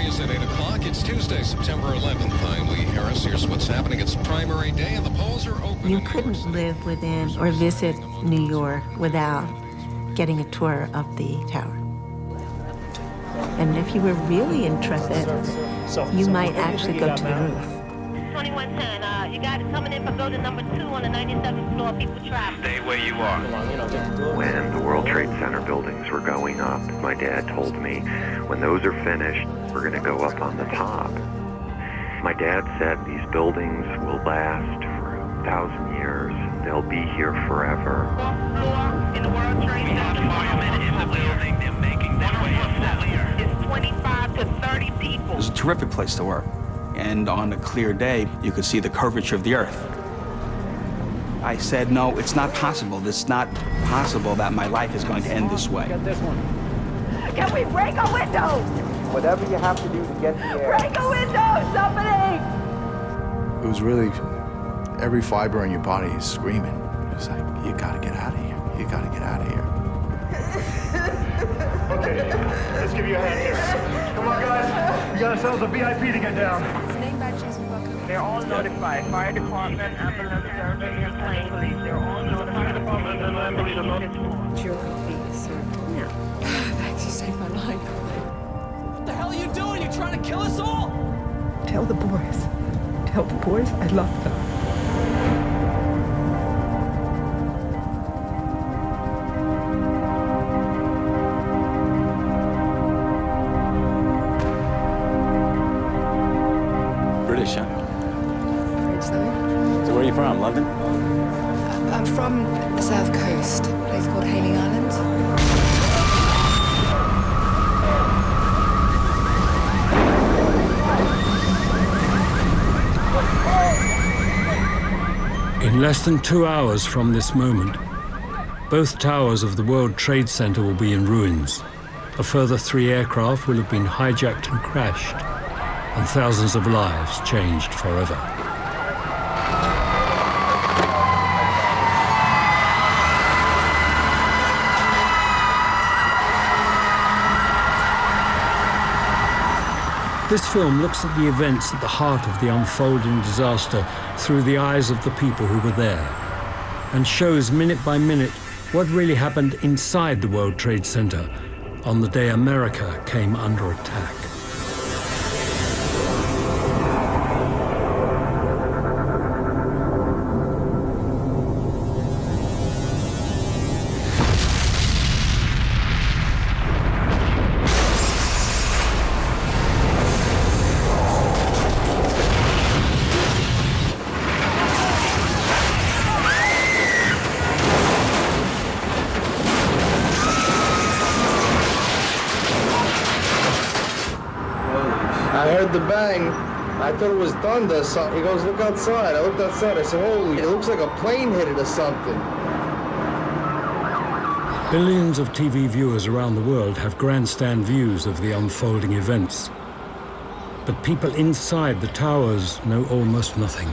is at 8 o'clock. It's Tuesday, September 11th. I'm Lee Harris. Here's what's happening. It's primary day, and the polls are open. You couldn't live within or visit New York without getting a tour of the tower. And if you were really intrepid, you might actually go to the roof. 2110, you got it coming in for building number 2 on the 97th floor. People trapped. Stay where you are. When the World Trade Center buildings were going up, my dad told me, when those are finished, we're going to go up on the top. My dad said these buildings will last for 1,000 years. They'll be here forever. In the World Trade Center. Firemen in the building. They're making their way up here. It's 25 to 30 people. It was a terrific place to work. And on a clear day, you could see the curvature of the earth. I said, no, it's not possible. It's not possible that my life is going to end this way. Can we break a window? Whatever you have to do to get the air. Break a window, somebody! It was really, every fiber in your body is screaming. It's like, you gotta get out of here. You gotta get out of here. Okay, let's give you a hand here. Come on, guys. We got ourselves a VIP to get down. They're all notified. Fire department, ambulance service, and plane police. They're all notified. Geography, sir. No. Thanks, you saved my life. What the hell are you doing? You trying to kill us all? Tell the boys. Tell the boys I love them. British, huh? Afraid so. So where are you from, London? I'm from the South Coast, a place called Hayling Island. In less than 2 hours from this moment, both towers of the World Trade Center will be in ruins. A further 3 aircraft will have been hijacked and crashed, and thousands of lives changed forever. This film looks at the events at the heart of the unfolding disaster through the eyes of the people who were there, and shows minute by minute what really happened inside the World Trade Center on the day America came under attack. I heard the bang. I thought it was thunder. So he goes, look outside. I looked outside. I said, holy, it looks like a plane hit it or something. Billions of TV viewers around the world have grandstand views of the unfolding events. But people inside the towers know almost nothing.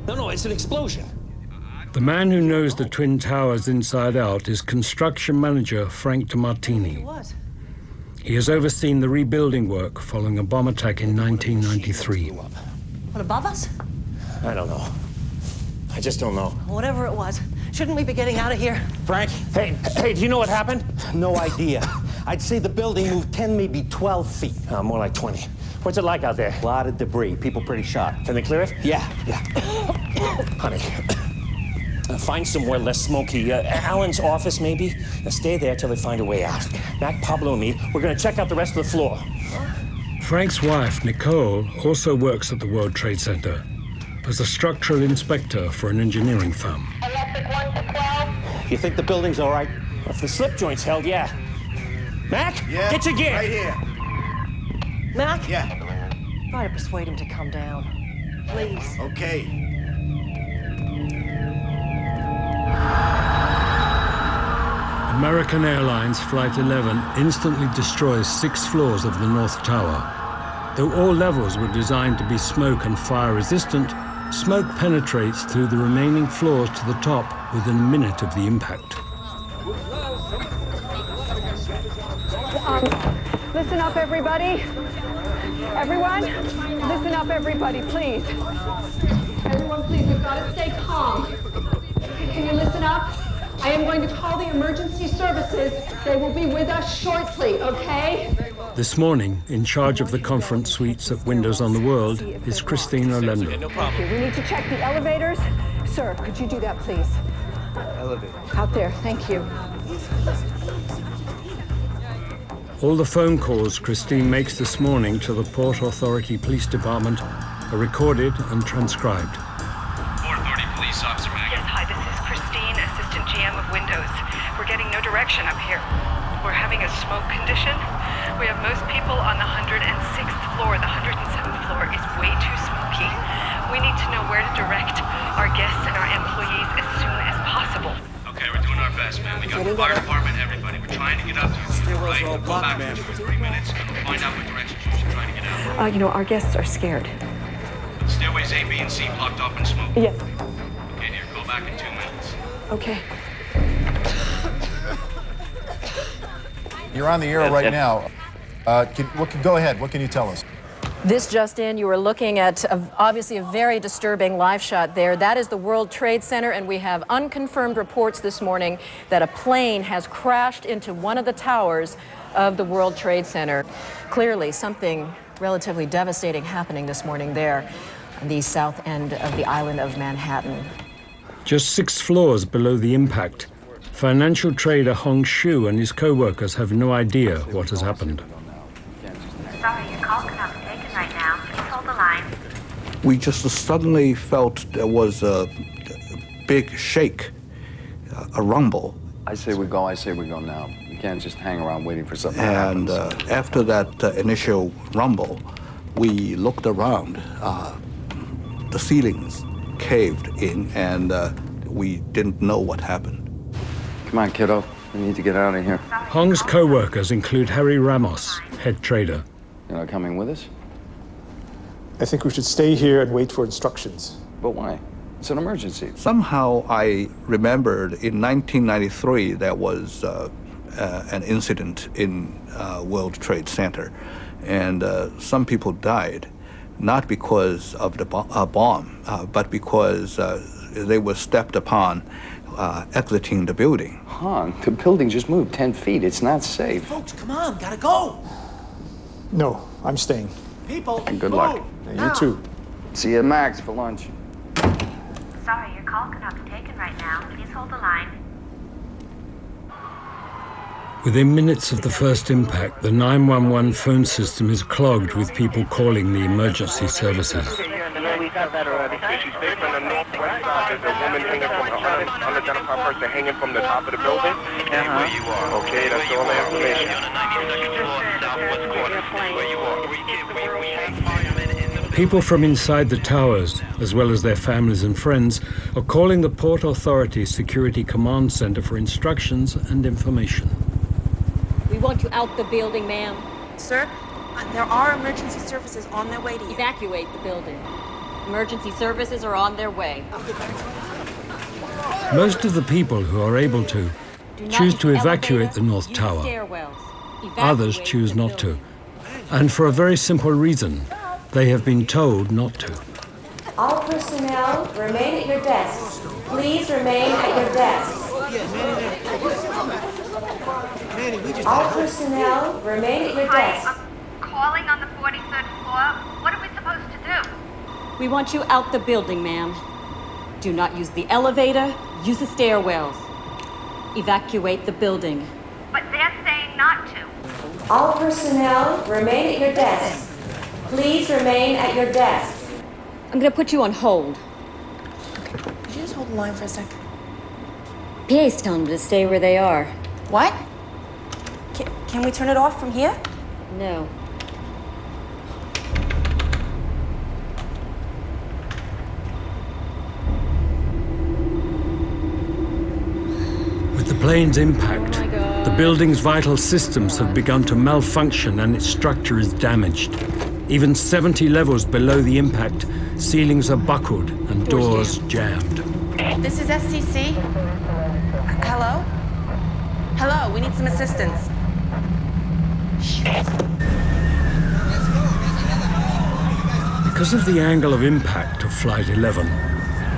No, it's an explosion. The man who knows the Twin Towers inside out is construction manager Frank DeMartini. What? He has overseen the rebuilding work following a bomb attack in 1993. What, above us? I don't know. I just don't know. Whatever it was. Shouldn't we be getting out of here? Frank? Hey, do you know what happened? No idea. I'd say the building moved 10, maybe 12 feet. More like 20. What's it like out there? A lot of debris. People pretty shocked. Can they clear it? Yeah. Honey, find somewhere less smoky. Alan's office, maybe? Stay there till they find a way out. Mac, Pablo, and me, we're gonna check out the rest of the floor. Frank's wife, Nicole, also works at the World Trade Center as a structural inspector for an engineering firm. Electric 1 to 12. You think the building's all right? If the slip joint's held, yeah. Mac, Yeah, get your gear. right here. Mac? Yeah. Try to persuade him to come down. Please. Okay. American Airlines Flight 11 instantly destroys 6 floors of the North Tower. Though all levels were designed to be smoke and fire resistant, smoke penetrates through the remaining floors to the top within a minute of the impact. Listen up, everybody. Everyone, listen up, everybody, please. Everyone, please, we've got to stay calm. Can you listen up? I am going to call the emergency services. They will be with us shortly, okay? This morning, in charge of the conference suites at Windows on the World, is Christine Orlando. Okay, we need to check the elevators. Sir, could you do that, please? Elevator. Out there, thank you. All the phone calls Christine makes this morning to the Port Authority Police Department are recorded and transcribed. Port Authority Police Officer Maggie. Yes, hi, this is Christine, Assistant GM of Windows. We're getting no direction up here. We're having a smoke condition. We have most people on the 106th floor. The 107th floor is way too smoky. We need to know where to direct our guests and our employees as soon as possible. Okay, we're doing our best, man. We got the fire department, everybody. We're trying to get up to you. Right? We'll go back in 2 or 3 minutes and we'll find out what directions you should try to get out. You know, our guests are scared. Stairways A, B, and C blocked off and smoke. Yes. Okay, dear, go back in 2 minutes. Okay. You're on the air right now. Go ahead. What can you tell us? This just in, you were looking at obviously a very disturbing live shot there. That is the World Trade Center, and we have unconfirmed reports this morning that a plane has crashed into one of the towers of the World Trade Center. Clearly, something relatively devastating happening this morning there on the south end of the island of Manhattan. Just 6 floors below the impact, financial trader Hong Shu and his co-workers have no idea what has happened. Sorry, your call cannot be taken right now. Please hold the line. We just suddenly felt there was a big shake, a rumble. I say we go now. We can't just hang around waiting for something And to happen. after that initial rumble, we looked around. The ceilings caved in, and we didn't know what happened. Come on, kiddo. We need to get out of here. Hong's co-workers include Harry Ramos, head trader. You're not coming with us? I think we should stay here and wait for instructions. But why? It's an emergency. Somehow I remembered in 1993 there was an incident in World Trade Center, and some people died, not because of the bomb, but because they were stepped upon exiting the building. Han, the building just moved 10 feet. It's not safe. Folks, come on, gotta go. No, I'm staying. People, And good luck. You too. See you at Max for lunch. Sorry, your call cannot be taken right now. Please hold the line. Within minutes of the first impact, the 911 phone system is clogged with people calling the emergency services. We got that already. She's based on the northwest side. There's a woman hanging from an unidentified person hanging from the top of the building. Where you are. Okay, that's all the information. You're on the 92nd floor, southwest corner. Where you are. People from inside the towers, as well as their families and friends, are calling the Port Authority Security Command Center for instructions and information. We want you out the building, ma'am. Sir, there are emergency services on their way to you. Evacuate the building. Emergency services are on their way. Most of the people who are able to choose to evacuate the North Tower. Others choose not to. And for a very simple reason. They have been told not to. All personnel, remain at your desks. Please remain at your desks. All personnel, remain at your desks. Calling on the 43rd floor. What are we supposed to do? We want you out the building, ma'am. Do not use the elevator, use the stairwells. Evacuate the building. But they're saying not to. All personnel, remain at your desks. Please remain at your desks. I'm gonna put you on hold. Could you just hold the line for a sec? PA's telling them to stay where they are. What? Can we turn it off from here? No. With the plane's impact, the building's vital systems have begun to malfunction and its structure is damaged. Even 70 levels below the impact, ceilings are buckled and doors jammed. This is SCC. Hello? Hello, we need some assistance. Because of the angle of impact of Flight 11,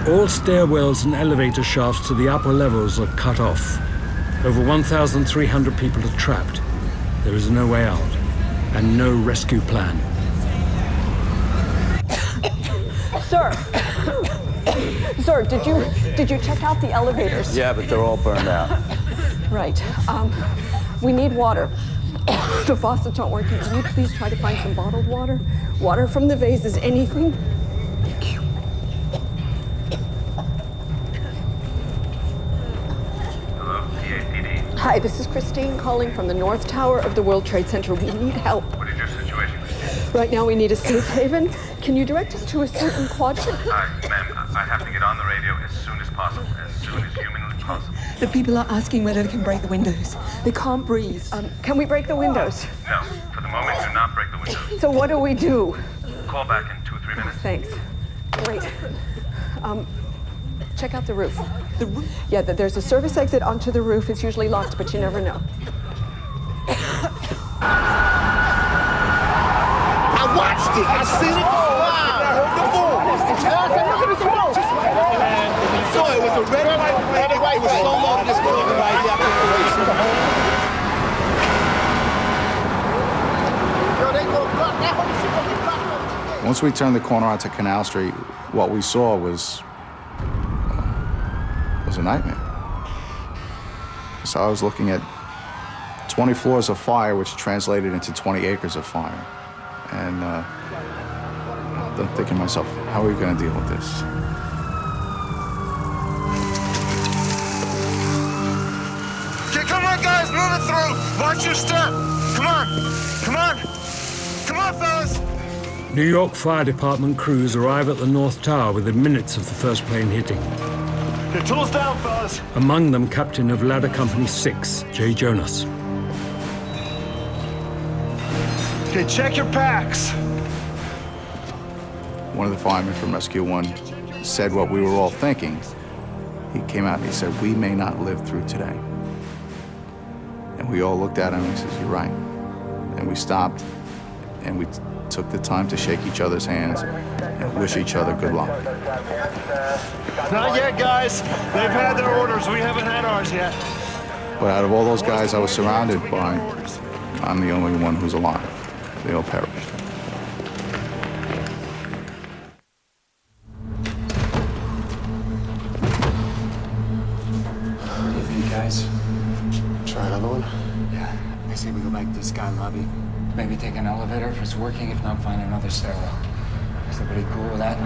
all stairwells and elevator shafts to the upper levels are cut off. Over 1,300 people are trapped. There is no way out and no rescue plan. Sir! Sir, did you check out the elevators? Yeah, but they're all burned out. Right. We need water. The faucets aren't working. Can you please try to find some bottled water? Water from the vases, anything? Hello, PAPD. Hi, this is Christine calling from the North Tower of the World Trade Center. We need help. What is your situation, Christine? Right now we need a safe haven. Can you direct us to a certain quadrant? Hi, ma'am. I have to get on the radio as soon as possible, as soon as humanly possible. The people are asking whether they can break the windows. They can't breathe. Can we break the windows? No, for the moment, do not break the windows. So what do we do? Call back in 2 or 3 minutes. Thanks. Great. Check out the roof. The roof? Yeah, there's a service exit onto the roof. It's usually locked, but you never know. I watched it. I seen it. I heard the boom. Look at the smoke. So it was a red and white. It was so long this building right here. Once we turned the corner onto Canal Street, what we saw was a nightmare. So I was looking at 20 floors of fire, which translated into 20 acres of fire. And I'm thinking to myself, how are we going to deal with this? Okay, come on, guys, move it through. Watch your step. Come on. Come on. Come on, fellas. New York Fire Department crews arrive at the North Tower within minutes of the first plane hitting. Get tools down, fellas. Among them, Captain of Ladder Company 6, Jay Jonas. Okay, check your packs. One of the firemen from Rescue 1 said what we were all thinking. He came out and he said, we may not live through today. And we all looked at him and he says, you're right. And we stopped and we took the time to shake each other's hands and wish each other good luck. Not yet, guys. They've had their orders. We haven't had ours yet. But out of all those guys I was surrounded by, I'm the only one who's alive. They all perished. What do you think, guys? Try another one? Yeah, I say we go back to the Sky Lobby. Maybe take an elevator if it's working. If not, find another stairwell. Is everybody cool with that?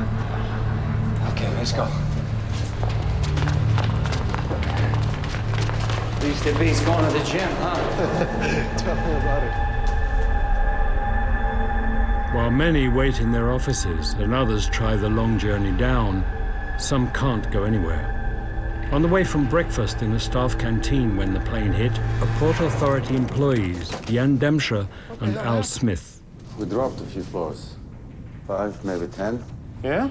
Okay, let's go. Least the beast going to the gym, huh? Tell me about it. While many wait in their offices and others try the long journey down, some can't go anywhere. On the way from breakfast in the staff canteen when the plane hit, are Port Authority employees Jan Demscher and Al Smith. We dropped a few floors. 5, maybe 10. Yeah?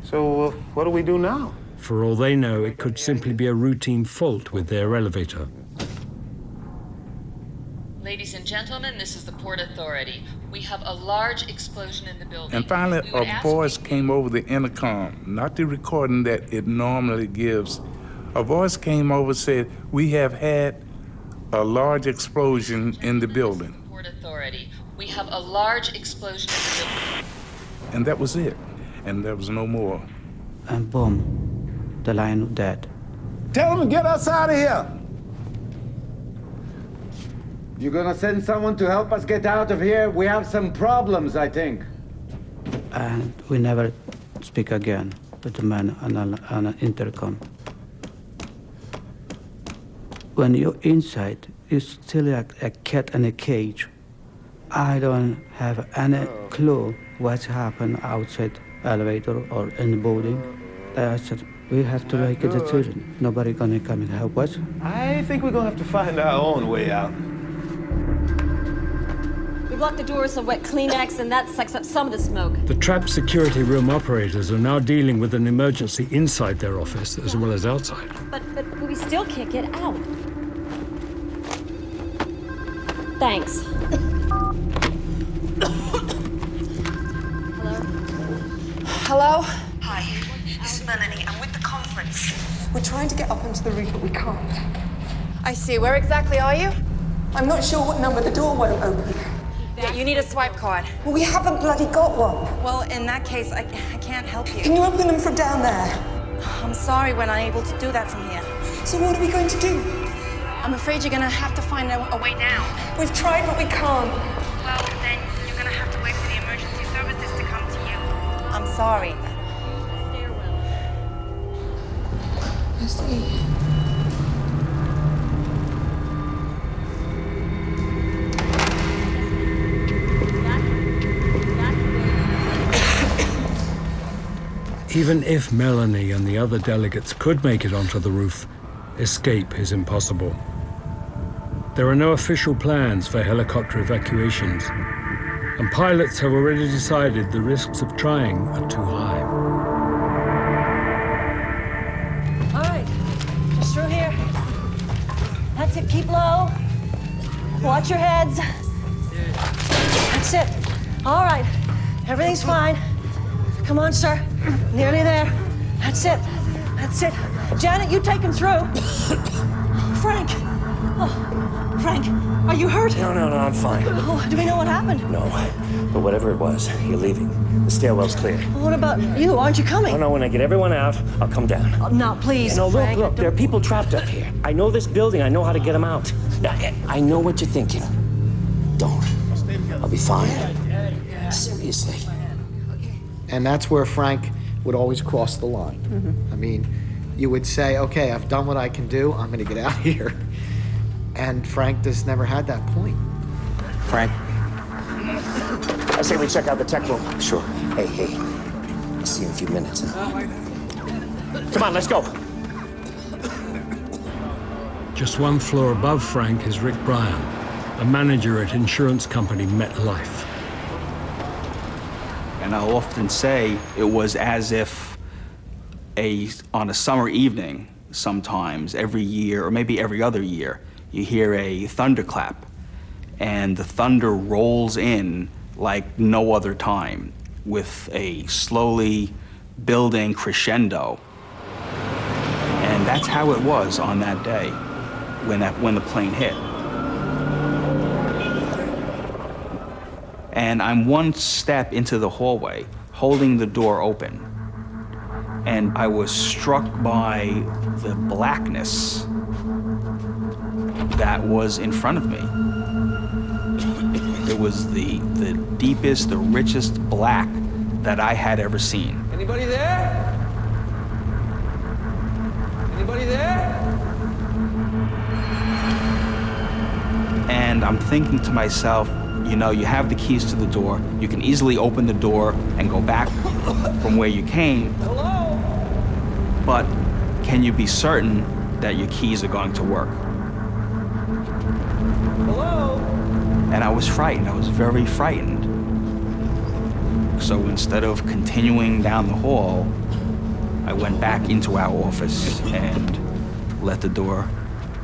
So what do we do now? For all they know, it could simply be a routine fault with their elevator. Ladies and gentlemen, this is the Port Authority. We have a large explosion in the building. And finally, a voice came over the intercom, not the recording that it normally gives. A voice came over and said, we have had a large explosion in the building. Port Authority. We have a large explosion in the building. And that was it. And there was no more. And boom, the line dead. Tell them to get us out of here. You gonna send someone to help us get out of here? We have some problems, I think. And we never speak again with the man on an intercom. When you're inside, you're still like a cat in a cage. I don't have any clue what's happened outside elevator or in the building. I said, we have to make a decision. Nobody gonna come and help us. I think we're gonna have to find our own way out. We blocked the doors with wet Kleenex, and that sucks up some of the smoke. The trapped security room operators are now dealing with an emergency inside their office as well as outside. But we still can't get out. Thanks. Hello? Hello? Hi, this is Melanie. I'm with the conference. We're trying to get up onto the roof, but we can't. I see. Where exactly are you? I'm not sure what number. The door won't open. Yeah, you need a swipe card. Well, we haven't bloody got one. Well, in that case, I can't help you. Can you open them from down there? I'm sorry, we're not able to do that from here. So what are we going to do? I'm afraid you're gonna have to find a way down. We've tried, but we can't. Well, then you're gonna have to wait for the emergency services to come to you. I'm sorry. I see. Even if Melanie and the other delegates could make it onto the roof, escape is impossible. There are no official plans for helicopter evacuations, and pilots have already decided the risks of trying are too high. All right, just through here. That's it, keep low. Watch your heads. That's it. All right, everything's fine. Come on, sir. Nearly there. That's it. That's it. Janet, you take him through. Frank. Oh, Frank, are you hurt? No, I'm fine. Oh, do we know what happened? No, but whatever it was, you're leaving. The stairwell's clear. What about you? Aren't you coming? No, when I get everyone out, I'll come down. Oh, no, please, No, Frank. look, there are people trapped up here. I know this building. I know how to get them out. I know what you're thinking. Don't. I'll be fine. Seriously. And that's where Frank would always cross the line. I mean, you would say, okay, I've done what I can do, I'm gonna get out of here. And Frank just never had that point. Frank? I say we check out the tech room. Sure. Hey. I'll see you in a few minutes. Come on, let's go. Just one floor above Frank is Rick Bryan, a manager at insurance company MetLife. And I'll often say it was as if on a summer evening, sometimes every year, or maybe every other year, you hear a thunderclap, and the thunder rolls in like no other time, with a slowly building crescendo. And that's how it was on that day, when the plane hit. And I'm one step into the hallway, holding the door open. And I was struck by the blackness that was in front of me. It was the deepest, the richest black that I had ever seen. Anybody there? Anybody there? And I'm thinking to myself, you know, you have the keys to the door. You can easily open the door and go back from where you came. Hello? But can you be certain that your keys are going to work? Hello? And I was frightened. I was very frightened. So instead of continuing down the hall, I went back into our office and let the door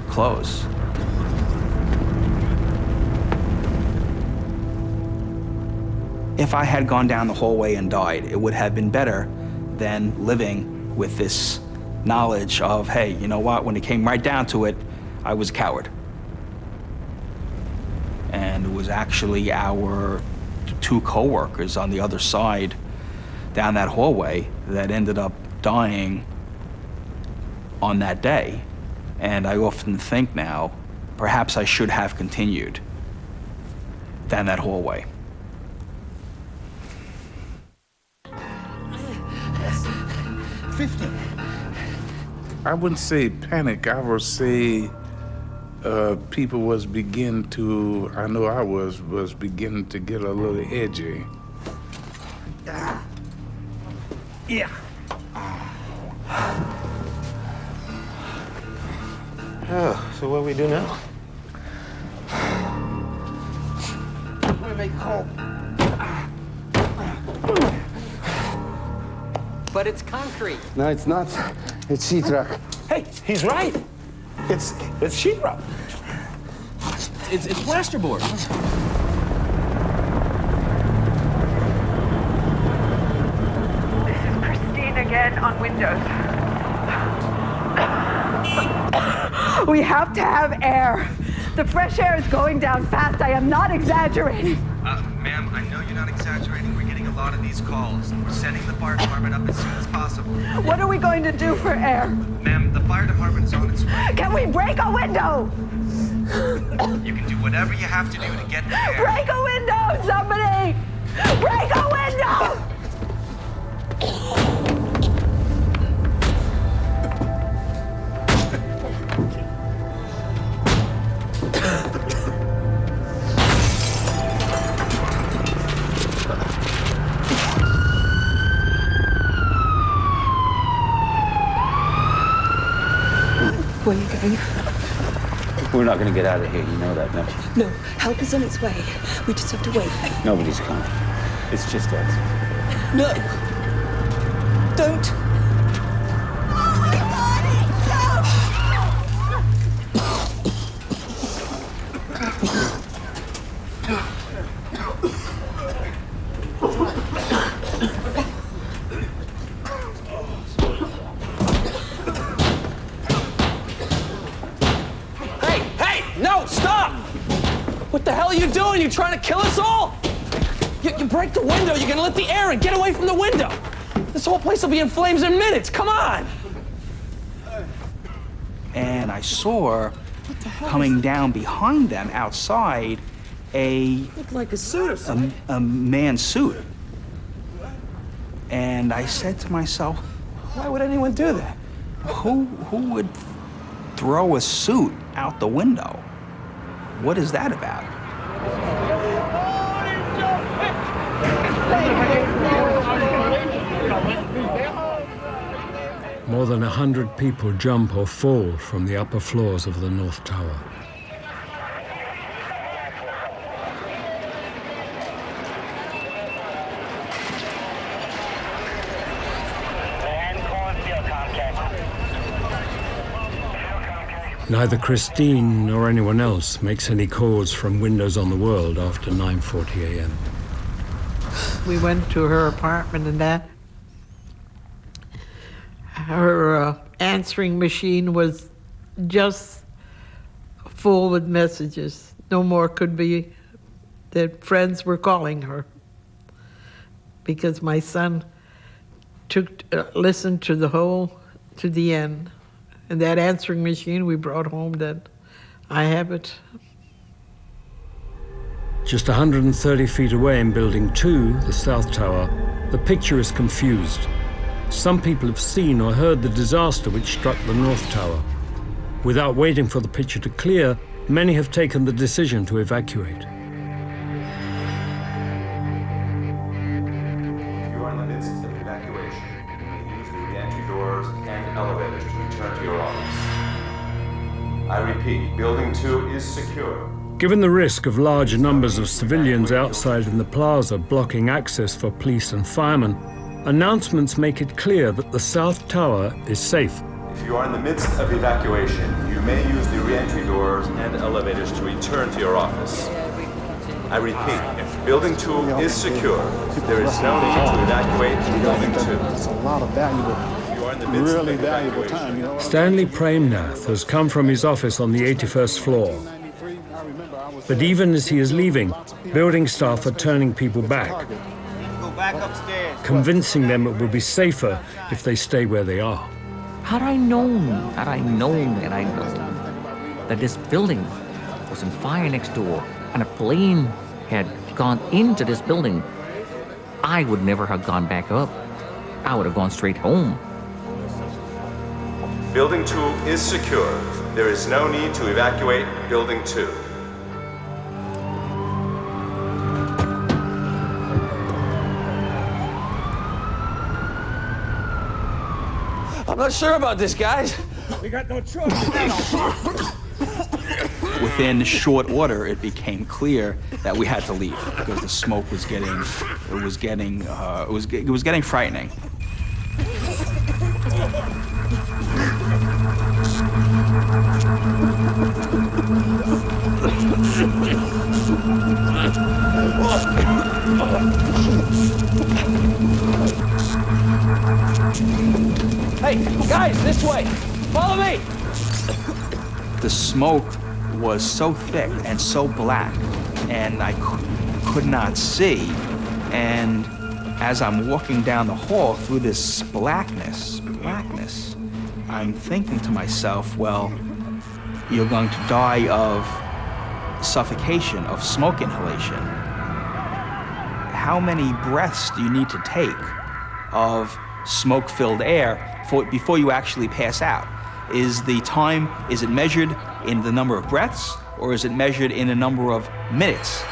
close. If I had gone down the hallway and died, it would have been better than living with this knowledge of, hey, you know what, when it came right down to it, I was a coward. And it was actually our two co-workers on the other side down that hallway that ended up dying on that day. And I often think now, perhaps I should have continued down that hallway. I wouldn't say panic. I would say people was beginning to, I know I was beginning to get a little edgy. Yeah. Oh, so what do we do now? I'm gonna make a call. But it's concrete. No, it's not. It's sheetrock. Hey, he's right. It's sheetrock. It's plasterboard. This on windows. We have to have air. The fresh air is going down fast. I am not exaggerating. Ma'am, I know you're not exaggerating. We're getting a lot of these calls. We're setting the fire department up as soon as possible. What are we going to do for air? Ma'am, the fire department is on its way. Can we break a window? You can do whatever you have to do to get the air. Break a window, somebody! Break a window! Where are you going? We're not going to get out of here, you know that, don't you? No, help is on its way. We just have to wait. Nobody's coming. It's just us. No! Don't! You trying to kill us all? You break the window, you're gonna let the air in. Get away from the window. This whole place will be in flames in minutes. Come on. And I saw coming down behind them outside Looked like a suit or something. A man's suit. And I said to myself, why would anyone do that? Who would throw a suit out the window? What is that about? More than 100 people jump or fall from the upper floors of the North Tower. Neither Christine nor anyone else makes any calls from windows on the world after 9:40 a.m. We went to her apartment and that. Her answering machine was just full with messages. No more could be that friends were calling her. Because my son listened to the end. And that answering machine we brought home, that I have it. Just 130 feet away in Building 2, the South Tower, the picture is confused. Some people have seen or heard the disaster which struck the North Tower. Without waiting for the picture to clear, many have taken the decision to evacuate. If you are in the midst of evacuation, you may use the re-entry doors and elevators to return to your office. I repeat, Building 2 is secure. Given the risk of large numbers of civilians outside in the plaza blocking access for police and firemen, announcements make it clear that the South Tower is safe. If you are in the midst of evacuation, you may use the re-entry doors and elevators to return to your office. I repeat, Building 2 is secure. There is no need to evacuate Building 2. It's a lot of valuable, really valuable time, you know. Stanley Premnath has come from his office on the 81st floor. But even as he is leaving, building staff are turning people back, Back upstairs. convincing them it will be safer if they stay where they are. Had I known that this building was on fire next door and a plane had gone into this building, I would never have gone back up. I would have gone straight home. Building 2 is secure. There is no need to evacuate Building 2. I'm not sure about this, guys. We got no choice. Within short order, it became clear that we had to leave because the smoke was getting frightening. Hey, guys, this way. Follow me. The smoke was so thick and so black, and I could not see. And as I'm walking down the hall through this blackness, I'm thinking to myself, well, you're going to die of suffocation, of smoke inhalation. How many breaths do you need to take of smoke-filled air before you actually pass out? Is it measured in the number of breaths, or is it measured in a number of minutes?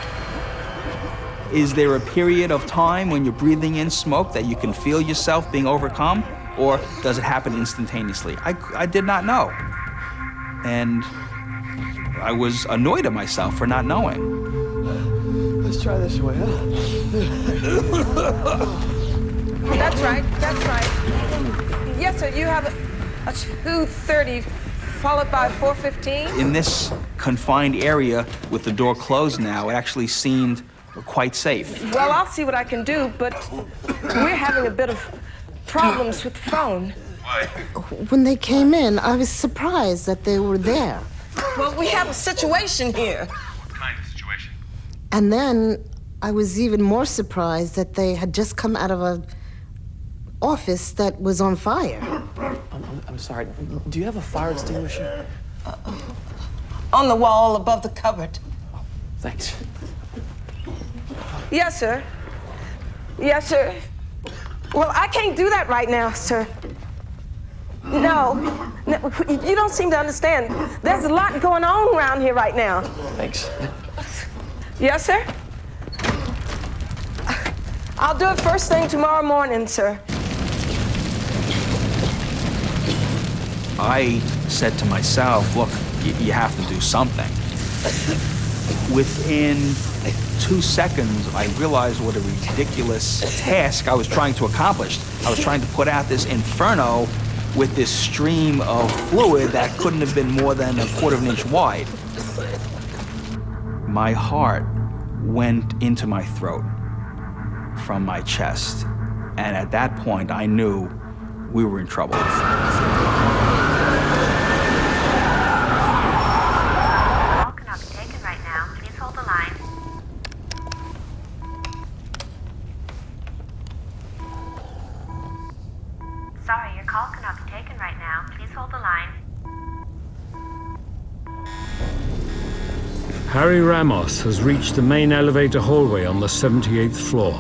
Is there a period of time when you're breathing in smoke that you can feel yourself being overcome, or does it happen instantaneously? I did not know. And I was annoyed at myself for not knowing. Let's try this way, huh? That's right. Yes, sir, you have a 2:30 followed by 4:15. In this confined area with the door closed now, it actually seemed quite safe. Well, I'll see what I can do, but we're having a bit of problems with the phone. When they came in, I was surprised that they were there. Well, we have a situation here. What kind of situation? And then I was even more surprised that they had just come out of an office that was on fire. I'm sorry. Do you have a fire extinguisher? On the wall above the cupboard. Thanks. Yes, sir. Yes, sir. Well, I can't do that right now, sir. No, you don't seem to understand. There's a lot going on around here right now. Thanks. Yes, sir? I'll do it first thing tomorrow morning, sir. I said to myself, look, you have to do something. Within 2 seconds, I realized what a ridiculous task I was trying to accomplish. I was trying to put out this inferno with this stream of fluid that couldn't have been more than 1/4 of an inch wide. My heart went into my throat from my chest, and at that point, I knew we were in trouble. Sorry, your call cannot be taken right now. Please hold the line. Harry Ramos has reached the main elevator hallway on the 78th floor.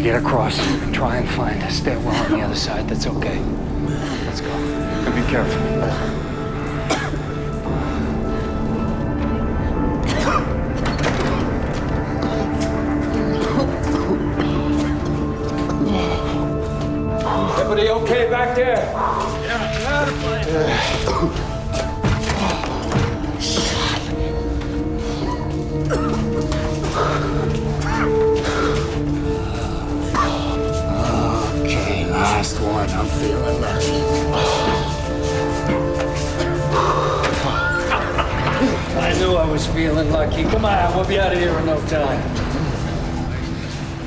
Get across. Try and find a stairwell on the other side. That's okay. Let's go. And be careful. Everybody okay back there? Last one. I'm feeling lucky. I knew I was feeling lucky. Come on, we'll be out of here in no time.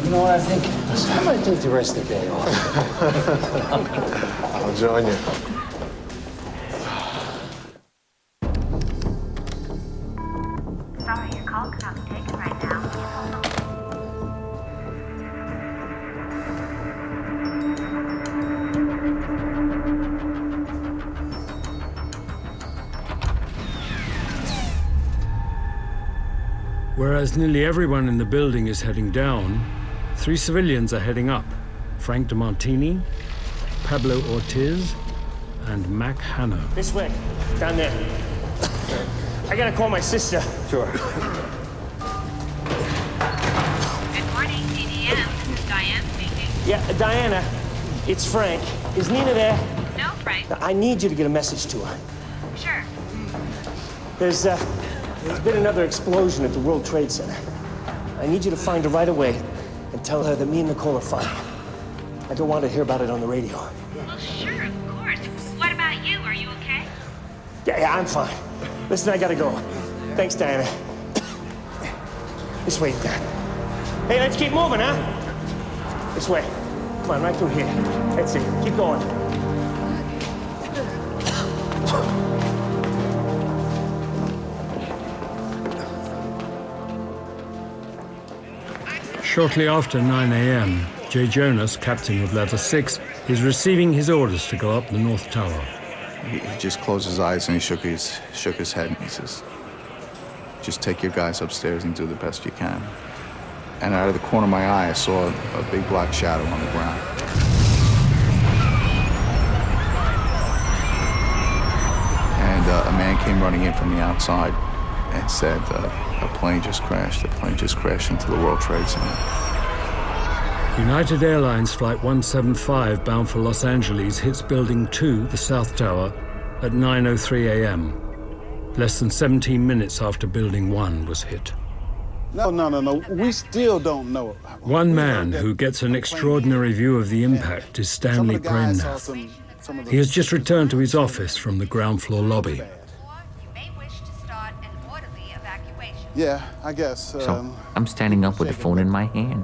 You know what I think? I might take the rest of the day off. I'll join you. Sorry, your call cannot be taken right now. Please hold the line. Whereas nearly everyone in the building is heading down, 3 civilians are heading up. Frank DeMartini, Pablo Ortiz, and Mac Hanna. This way, down there. I gotta call my sister. Sure. Yeah, Diana, it's Frank. Is Nina there? No, Frank. I need you to get a message to her. Sure. There's been another explosion at the World Trade Center. I need you to find her right away and tell her that me and Nicole are fine. I don't want to hear about it on the radio. Well, sure, of course. What about you? Are you okay? Yeah, I'm fine. Listen, I gotta go. Thanks, Diana. This way, Dan. Hey, let's keep moving, huh? This way. Come on, right through here. That's it. Keep going. Shortly after 9 a.m., Jay Jonas, captain of Level 6, is receiving his orders to go up the North Tower. He just closed his eyes and he shook his head and he says, just take your guys upstairs and do the best you can. And out of the corner of my eye, I saw a big black shadow on the ground. And a man came running in from the outside and said, a plane just crashed. A plane just crashed into the World Trade Center. United Airlines Flight 175 bound for Los Angeles hits Building 2, the South Tower, at 9:03 a.m., less than 17 minutes after Building 1 was hit. No. We still don't know. One man who gets an extraordinary view of the impact is Stanley Premnath. He has just returned to his office from the ground floor lobby. Yeah, I guess. So I'm standing up with the phone in my hand.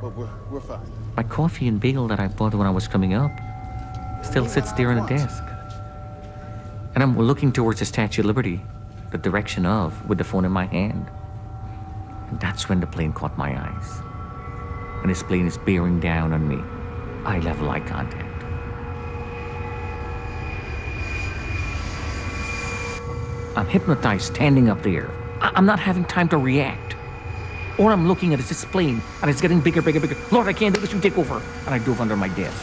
But we're fine. My coffee and bagel that I bought when I was coming up still sits there on the desk. And I'm looking towards the Statue of Liberty, the direction of, with the phone in my hand. And that's when the plane caught my eyes. And this plane is bearing down on me. Eye level eye contact. I'm hypnotized standing up there. I'm not having time to react. All I'm looking at is this plane, and it's getting bigger, bigger, bigger. Lord, I can't do this, you take over. And I dove under my desk.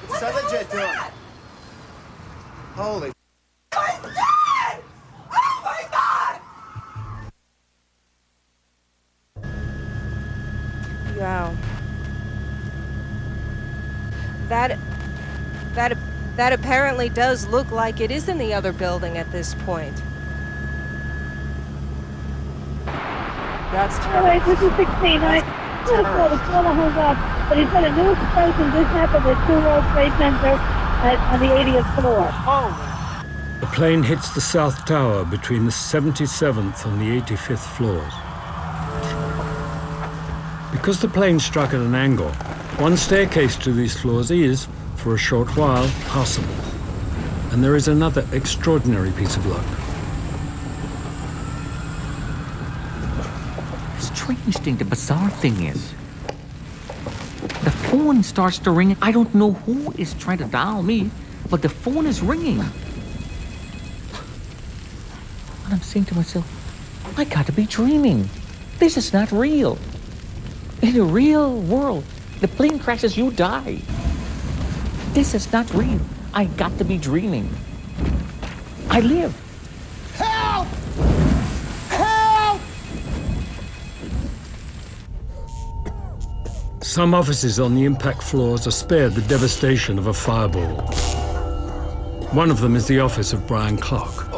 What's the jet doing? Holy. Wow. That apparently does look like it is in the other building at this point. That's All right, this is 16. I could have called the caller hung up, but he said a new explosion just happened at 2 World Trade Center on the 80th floor. Oh. The plane hits the South Tower between the 77th and the 85th floors. Because the plane struck at an angle, one staircase to these floors is, for a short while, passable. And there is another extraordinary piece of luck. The strange thing, the bizarre thing is, the phone starts to ring. I don't know who is trying to dial me, but the phone is ringing. And I'm saying to myself, I gotta be dreaming. This is not real. In the real world, the plane crashes, you die. This is not real. I got to be dreaming. I live. Help! Help! Some offices on the impact floors are spared the devastation of a fireball. One of them is the office of Brian Clark.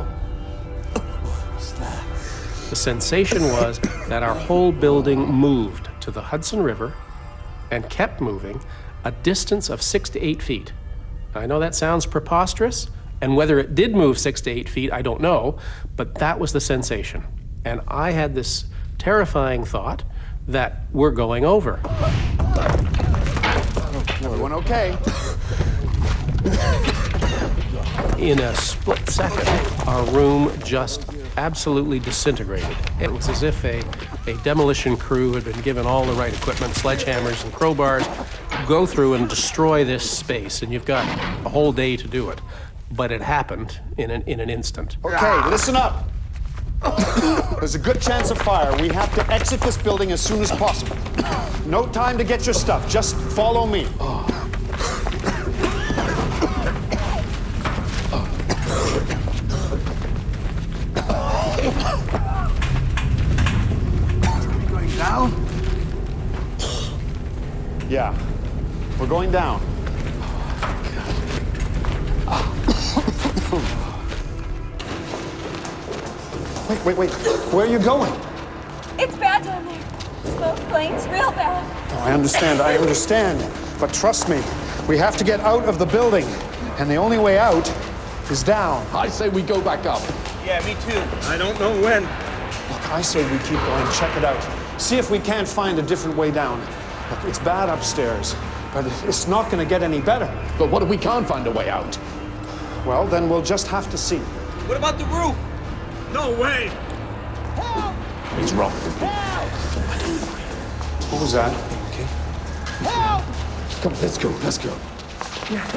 The sensation was that our whole building moved to the Hudson River and kept moving a distance of 6 to 8 feet. I know that sounds preposterous, and whether it did move 6 to 8 feet, I don't know, but that was the sensation. And I had this terrifying thought that we're going over. Everyone okay? In a split second, our room just absolutely disintegrated. It was as if a demolition crew had been given all the right equipment, sledgehammers and crowbars, go through and destroy this space, and you've got a whole day to do it. But it happened in an instant. Okay, listen up. There's a good chance of fire. We have to exit this building as soon as possible. No time to get your stuff. Just follow me. Yeah. We're going down. Wait. Where are you going? It's bad down there. Smoke, flames, real bad. Oh, I understand. But trust me, we have to get out of the building. And the only way out is down. I say we go back up. Yeah, me too. I don't know when. Look, I say we keep going. Check it out. See if we can't find a different way down. Look, it's bad upstairs, but it's not going to get any better. But what if we can't find a way out? Well, then we'll just have to see. What about the roof? No way. Help! He's wrong. What was that? Okay. Help! Come, let's go.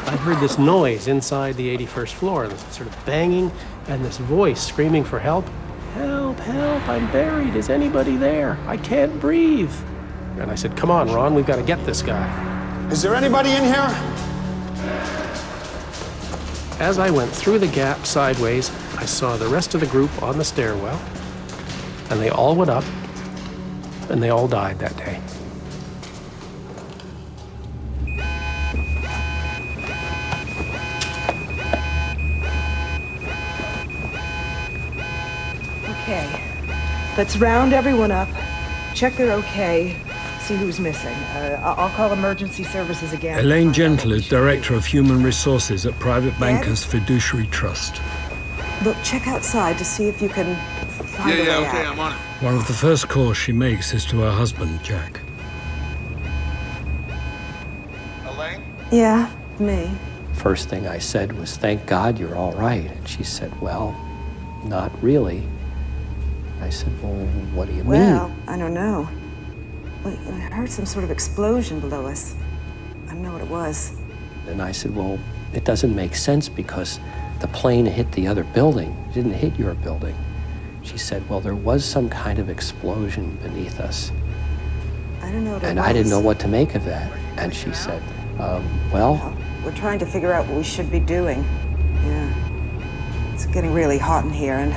I heard this noise inside the 81st floor, this sort of banging, and this voice screaming for help. Help, I'm buried. Is anybody there? I can't breathe. And I said, come on, Ron, we've got to get this guy. Is there anybody in here? As I went through the gap sideways, I saw the rest of the group on the stairwell, and they all went up, and they all died that day. Okay, let's round everyone up, check they're okay, see who's missing. I'll call emergency services again. Elaine Gentle is Director of Human Resources at Private Bankers Fiduciary Trust. Look, check outside to see if you can find a way out. Okay, I'm on it. One of the first calls she makes is to her husband, Jack. Elaine? Yeah, me. First thing I said was, thank God you're all right. And she said, well, not really. I said, well, what do you Well, mean? I don't know. I heard some sort of explosion below us. I don't know what it was. And I said, well, it doesn't make sense because the plane hit the other building. It didn't hit your building. She said, well, there was some kind of explosion beneath us. I don't know what it was. And I didn't know what to make of that. And she said, well, we're trying to figure out what we should be doing. Yeah. It's getting really hot in here, and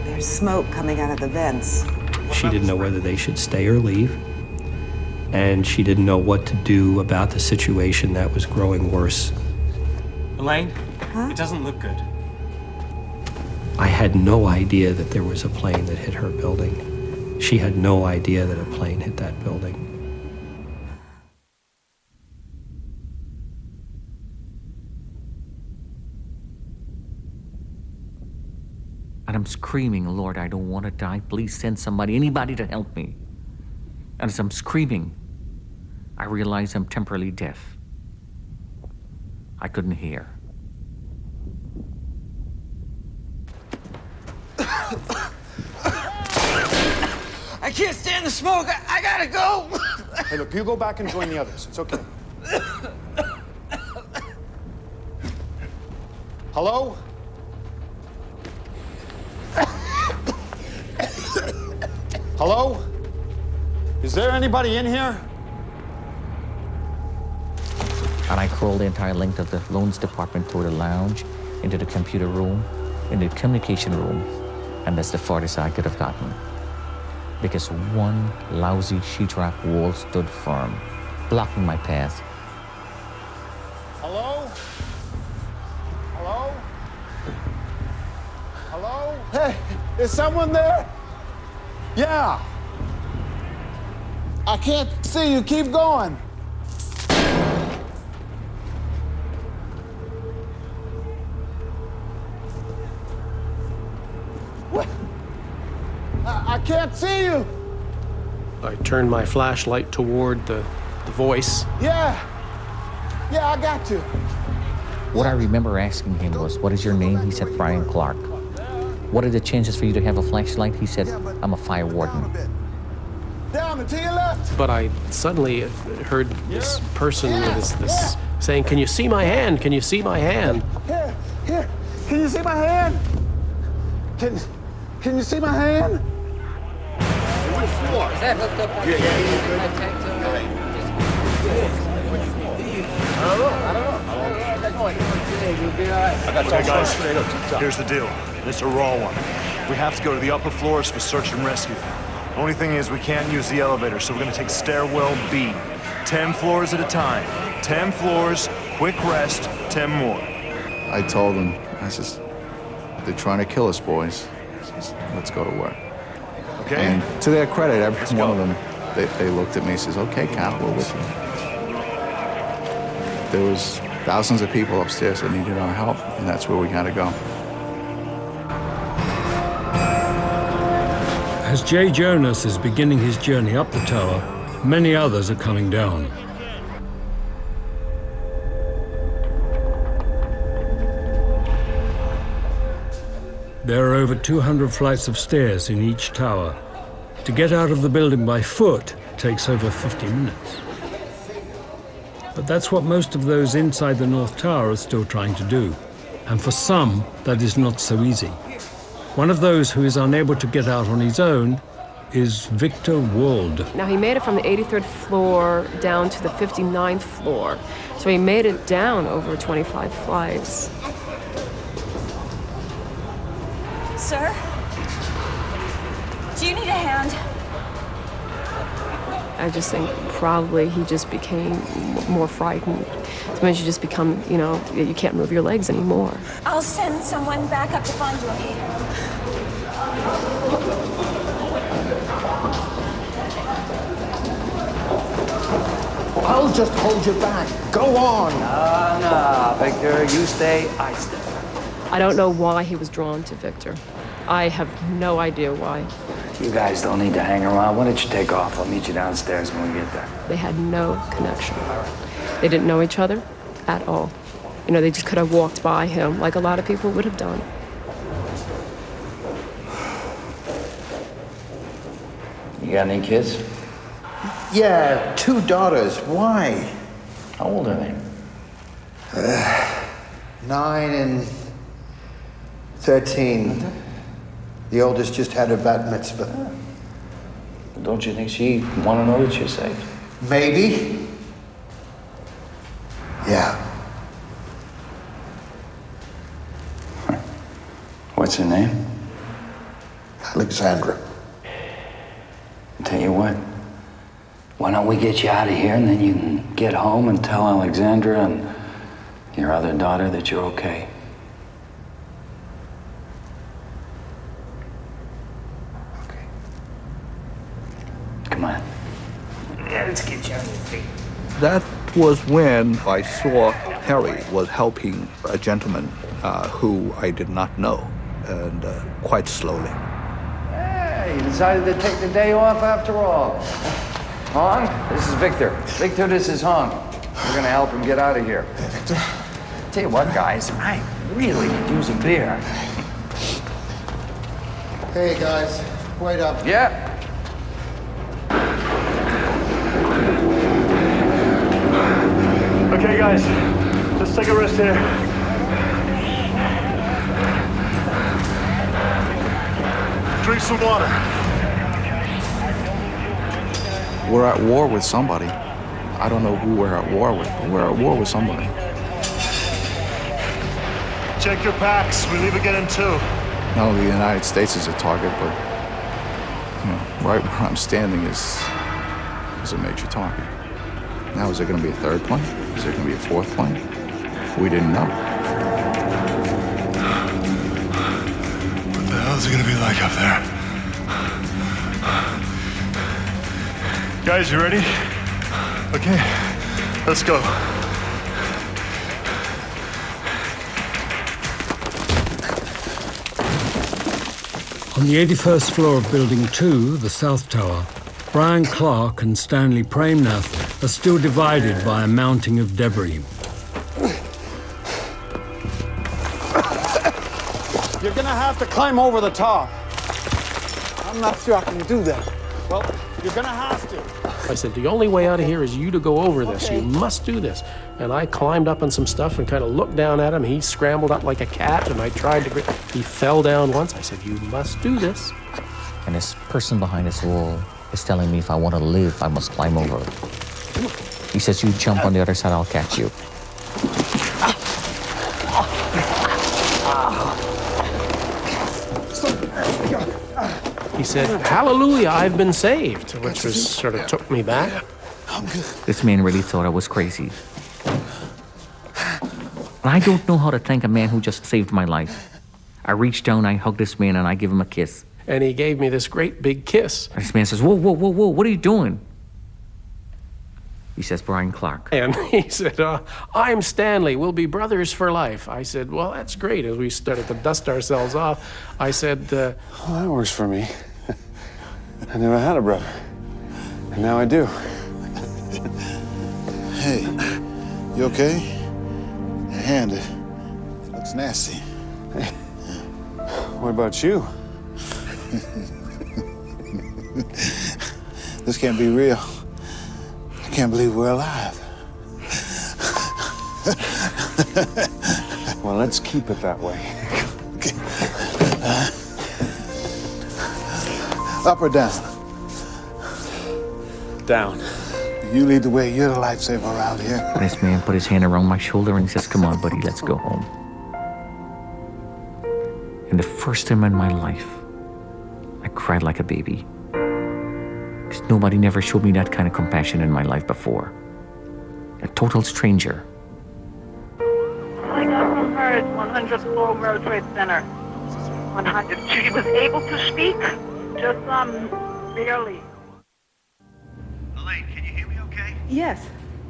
there's smoke coming out of the vents. she didn't know whether they should stay or leave. And she didn't know what to do about the situation that was growing worse. Elaine, it doesn't look good. I had no idea that there was a plane that hit her building. She had no idea that a plane hit that building. And I'm screaming, Lord, I don't want to die. Please send somebody, anybody to help me. And as I'm screaming, I realize I'm temporarily deaf. I couldn't hear. I can't stand the smoke. I gotta go. Hey, look, you go back and join the others. It's okay. Hello? Hello? Is there anybody in here? And I crawled the entire length of the loans department through the lounge, into the computer room, into the communication room, and that's the farthest I could have gotten. Because one lousy sheetrock wall stood firm, blocking my path. Hello? Hello? Hello? Hey, is someone there? Yeah. I can't see you. Keep going. What? I can't see you. I turned my flashlight toward the voice. Yeah, I got you. What I remember asking him was, what is your name? He said, Brian Clark. What are the chances for you to have a flashlight? He said, I'm a fire warden. Down and to your left. But I suddenly heard this person with this saying, can you see my hand? Can you see my hand? Here. Can you see my hand? Can you see my hand? Which floor? Is that hooked up? I don't know. Okay, guys, here's the deal. It's a raw one. We have to go to the upper floors for search and rescue. Only thing is we can't use the elevator, so we're gonna take stairwell B. 10 floors at a time. 10 floors, quick rest, 10 more. I told them, I says, they're trying to kill us, boys. I says, let's go to work. Okay. And to their credit, every one of them, they looked at me and says, okay, Cap, we're with you. There was thousands of people upstairs that needed our help, and that's where we had to go. As Jay Jonas is beginning his journey up the tower, many others are coming down. There are over 200 flights of stairs in each tower. To get out of the building by foot takes over 50 minutes. But that's what most of those inside the North Tower are still trying to do. And for some, that is not so easy. One of those who is unable to get out on his own is Victor Wald. Now, he made it from the 83rd floor down to the 59th floor. So he made it down over 25 flights. Sir? Do you need a hand? I just think probably he just became more frightened. Sometimes you just become, you know, you can't move your legs anymore. I'll send someone back up to find you, okay? I'll just hold you back. Go on. No, Victor, you stay, I stay. I don't know why he was drawn to Victor. I have no idea why. You guys don't need to hang around. Why don't you take off? I'll meet you downstairs when we get there. They had no connection. They didn't know each other at all. You know, they just could have walked by him like a lot of people would have done. You got any kids? Yeah, 2 daughters. Why? How old are they? 9 and 13. The oldest just had her bat mitzvah. Don't you think she'd want to know that you're safe? Maybe. Yeah. What's her name? Alexandra. I'll tell you what. Why don't we get you out of here and then you can get home and tell Alexandra and your other daughter that you're okay. Come on. Yeah, let's get you on your feet. That was when I saw Harry was helping a gentleman who I did not know, and quite slowly. Hey, you decided to take the day off after all. Hong, this is Victor. Victor, this is Hong. We're gonna help him get out of here. Hey, Victor. Tell you what, guys, I really could use a beer. Hey, guys. Wait up. Yeah. Okay, guys, let's take a rest here. Drink some water. We're at war with somebody. I don't know who we're at war with, but we're at war with somebody. Check your packs. We leave again in 2. Not only the United States is a target, but right where I'm standing is a major target. Now, is there going to be a 3rd plane? Is there going to be a 4th plane? We didn't know. What the hell is it going to be like up there? Guys, you ready? Okay, let's go. On the 81st floor of Building 2, the South Tower, Brian Clark and Stanley Premnath are still divided by a mounting of debris. You're gonna have to climb over the top. I'm not sure I can do that. Well, you're gonna have to. I said, the only way out of here is you to go over this. Okay. You must do this. And I climbed up on some stuff and kind of looked down at him. He scrambled up like a cat, and I tried to... He fell down once. I said, you must do this. And this person behind this wall is telling me if I want to live, I must climb over. He says, you jump on the other side, I'll catch you. He said, hallelujah, I've been saved, which was sort of took me back. This man really thought I was crazy. And I don't know how to thank a man who just saved my life. I reach down, I hug this man, and I give him a kiss. And he gave me this great big kiss. And this man says, whoa, whoa, whoa, whoa, what are you doing? He says, Brian Clark. And he said, I'm Stanley. We'll be brothers for life. I said, well, that's great. As we started to dust ourselves off, I said, well, that works for me. I never had a brother. And now I do. Hey, you okay? Your hand, it looks nasty. Hey, what about you? This can't be real. I can't believe we're alive. Well, let's keep it that way. Okay. Up or down? Down. You lead the way. You're the lifesaver around here. And this man put his hand around my shoulder and he says, come on, buddy, let's go home. And the first time in my life, I cried like a baby. Because nobody never showed me that kind of compassion in my life before. A total stranger. I got from her at 100 floor World Trade Center. 100. She was able to speak, just barely. Elaine, can you hear me okay? Yes.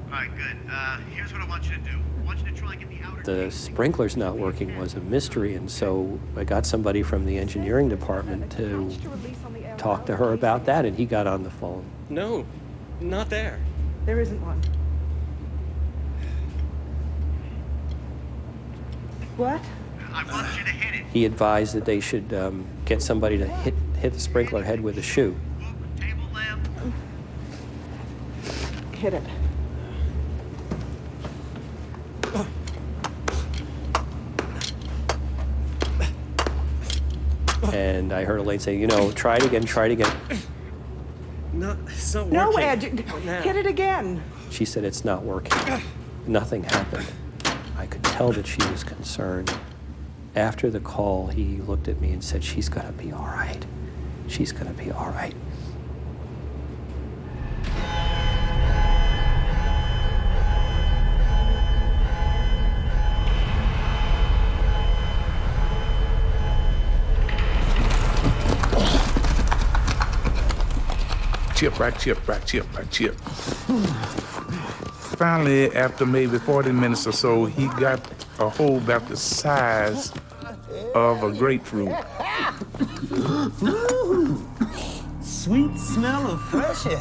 All right, good. Here's what I want you to do. I want you to try and get the outer... The sprinklers not working was a mystery, and so I got somebody from the engineering department to talk to her about that, and he got on the phone. No, not there. There isn't one. What? I want you to hit it. He advised that they should get somebody to hit the sprinkler head with a shoe. Table lamp. Hit it. And I heard Elaine say, you know, try it again, try it again. No, it's not working. No, Ed, hit it again. She said, it's not working. Nothing happened. I could tell that she was concerned. After the call, he looked at me and said, she's gonna be all right. She's gonna be all right. Chip, right chip, right chip, right chip. Finally, after maybe 40 minutes or so, he got a hole about the size of a grapefruit. Sweet smell of fresh air.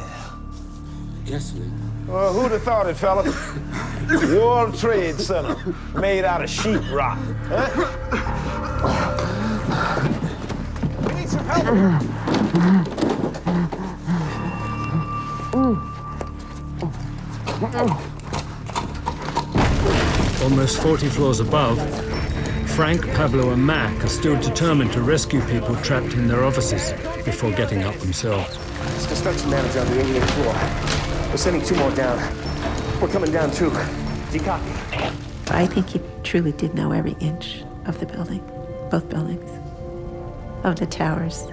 Yes, sir. Well, who'd have thought it, fella? World Trade Center, made out of sheetrock. Huh? We need some help. Almost 40 floors above, Frank, Pablo, and Mac are still determined to rescue people trapped in their offices before getting up themselves. It's construction manager on the 88th floor. We're sending 2 more down. We're coming down too. Do you copy? I think he truly did know every inch of the building, both buildings, of the towers.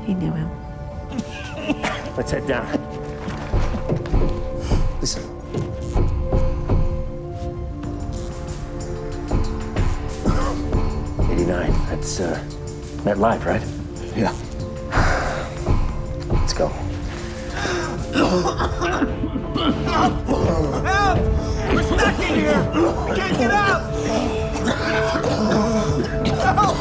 He knew him. Let's head down. Listen. That's Met Live, right? Yeah. Let's go. Help! We're stuck in here! We can't get out! Help!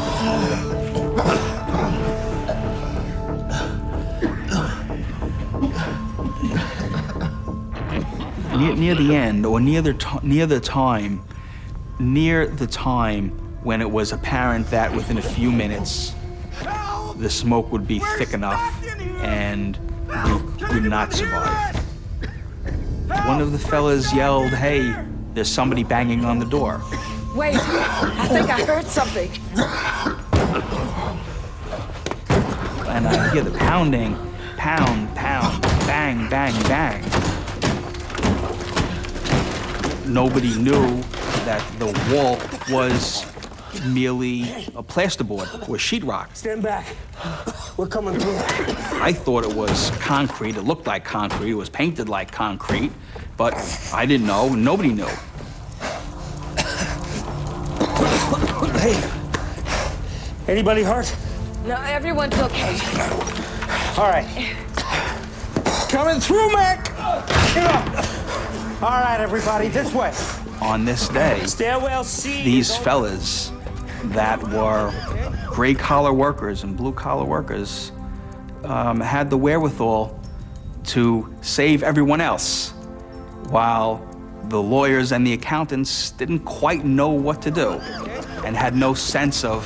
Near the end, or near the time when it was apparent that within a few minutes the smoke would be thick enough and we would not survive. One of the fellas yelled, "Hey, there's somebody banging on the door." Wait, I think I heard something. And I hear the pounding, pound, pound, bang, bang, bang. Nobody knew that the wall was merely a plasterboard or sheetrock. Stand back. We're coming through. I thought it was concrete. It looked like concrete. It was painted like concrete, but I didn't know. Nobody knew. Hey, anybody hurt? No, everyone's okay. All right. Coming through, Mac. Get up. All right, everybody, this way. On this day, Stairwell C. these fellas that were gray-collar workers and blue-collar workers had the wherewithal to save everyone else, while the lawyers and the accountants didn't quite know what to do and had no sense of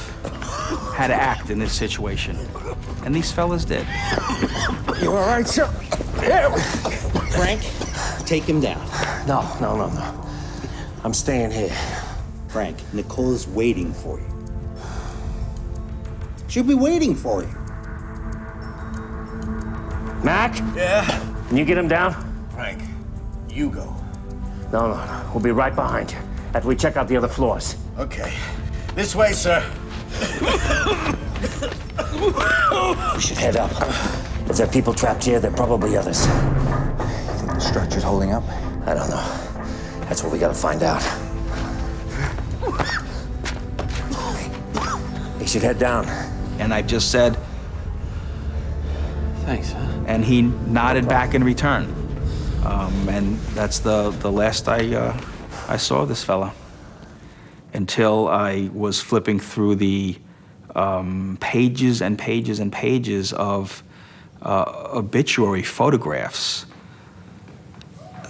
how to act in this situation. And these fellas did. You all right, sir? Frank, take him down. No. I'm staying here. Frank, Nicole's waiting for you. She'll be waiting for you. Mac? Yeah? Can you get him down? Frank, you go. No. We'll be right behind you after we check out the other floors. Okay. This way, sir. We should head up. If there are people trapped here, there are probably others. You think the structure's holding up? I don't know. That's what we gotta find out. He should head down. And I just said, Thanks, huh? and he nodded back in return. And that's the last I saw of this fella, until I was flipping through the pages and pages and pages of obituary photographs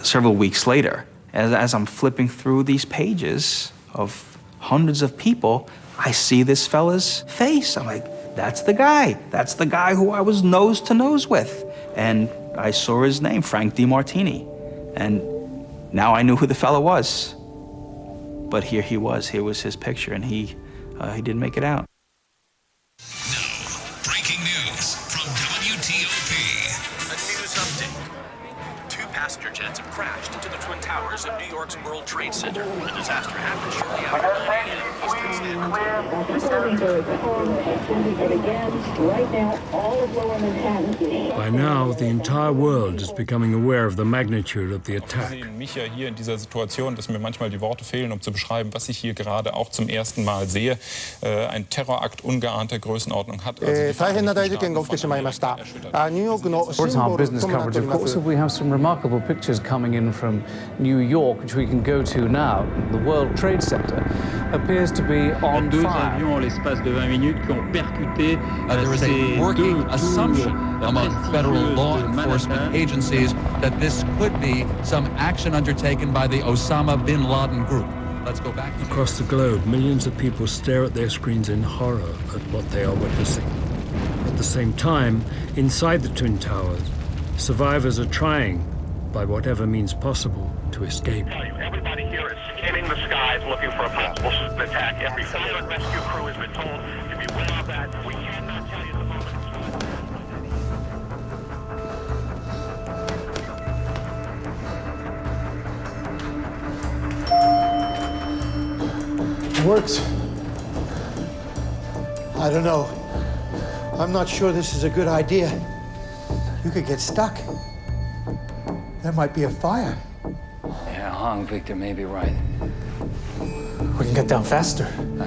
several weeks later. As I'm flipping through these pages of hundreds of people, I see this fella's face. I'm like, that's the guy. That's the guy who I was nose to nose with. And I saw his name, Frank DeMartini. And now I knew who the fella was. But here he was. Here was his picture, and he didn't make it out. Breaking news from WTOP. A news update. 2 passenger jets have crashed into the Twin Towers of New York's World Trade Center. The disaster happened shortly after 9 a.m. Eastern By now, the entire world is becoming aware of the magnitude of the attack. Mich ja hier in dieser Situation, dass mir manchmal die Worte fehlen, um zu beschreiben, was ich hier gerade auch zum ersten Mal sehe. Ein Terrorakt ungeahnter Größenordnung hat. 大変な大事件が起きてしまいました。ニューヨークのシンボルともなっております。 We have some remarkable pictures coming in from New York, which we can go to now. The World Trade Center appears to be on Deux fire. avions en l'espace de 20 minutes qui ont percuté there is a working assumption among federal law enforcement agencies that this could be some action undertaken by the Osama bin Laden group. Let's go back. Across the globe, millions of people stare at their screens in horror at what they are witnessing. At the same time, inside the Twin Towers, survivors are trying, by whatever means possible, to escape. Everybody here is scanning the skies looking for a possible attack. Every fire and rescue crew has been told to beware of that. We cannot tell you at the moment. Works. I don't know. I'm not sure this is a good idea. You could get stuck. There might be a fire. Yeah, Hong, Victor may be right. We can get down faster.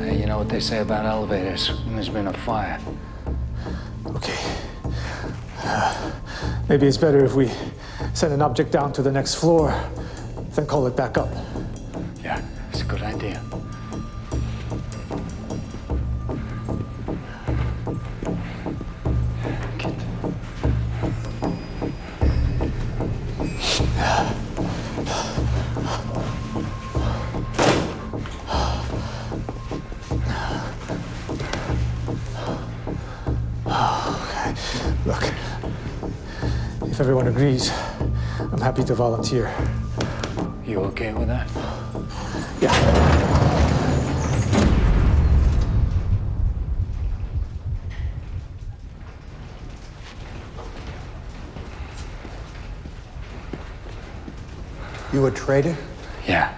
You know what they say about elevators when there's been a fire. Okay. Maybe it's better if we send an object down to the next floor, then call it back up. Yeah, it's a good idea. Okay. Look, if everyone agrees, I'm happy to volunteer. You okay with that? Yeah. You a traitor? Yeah.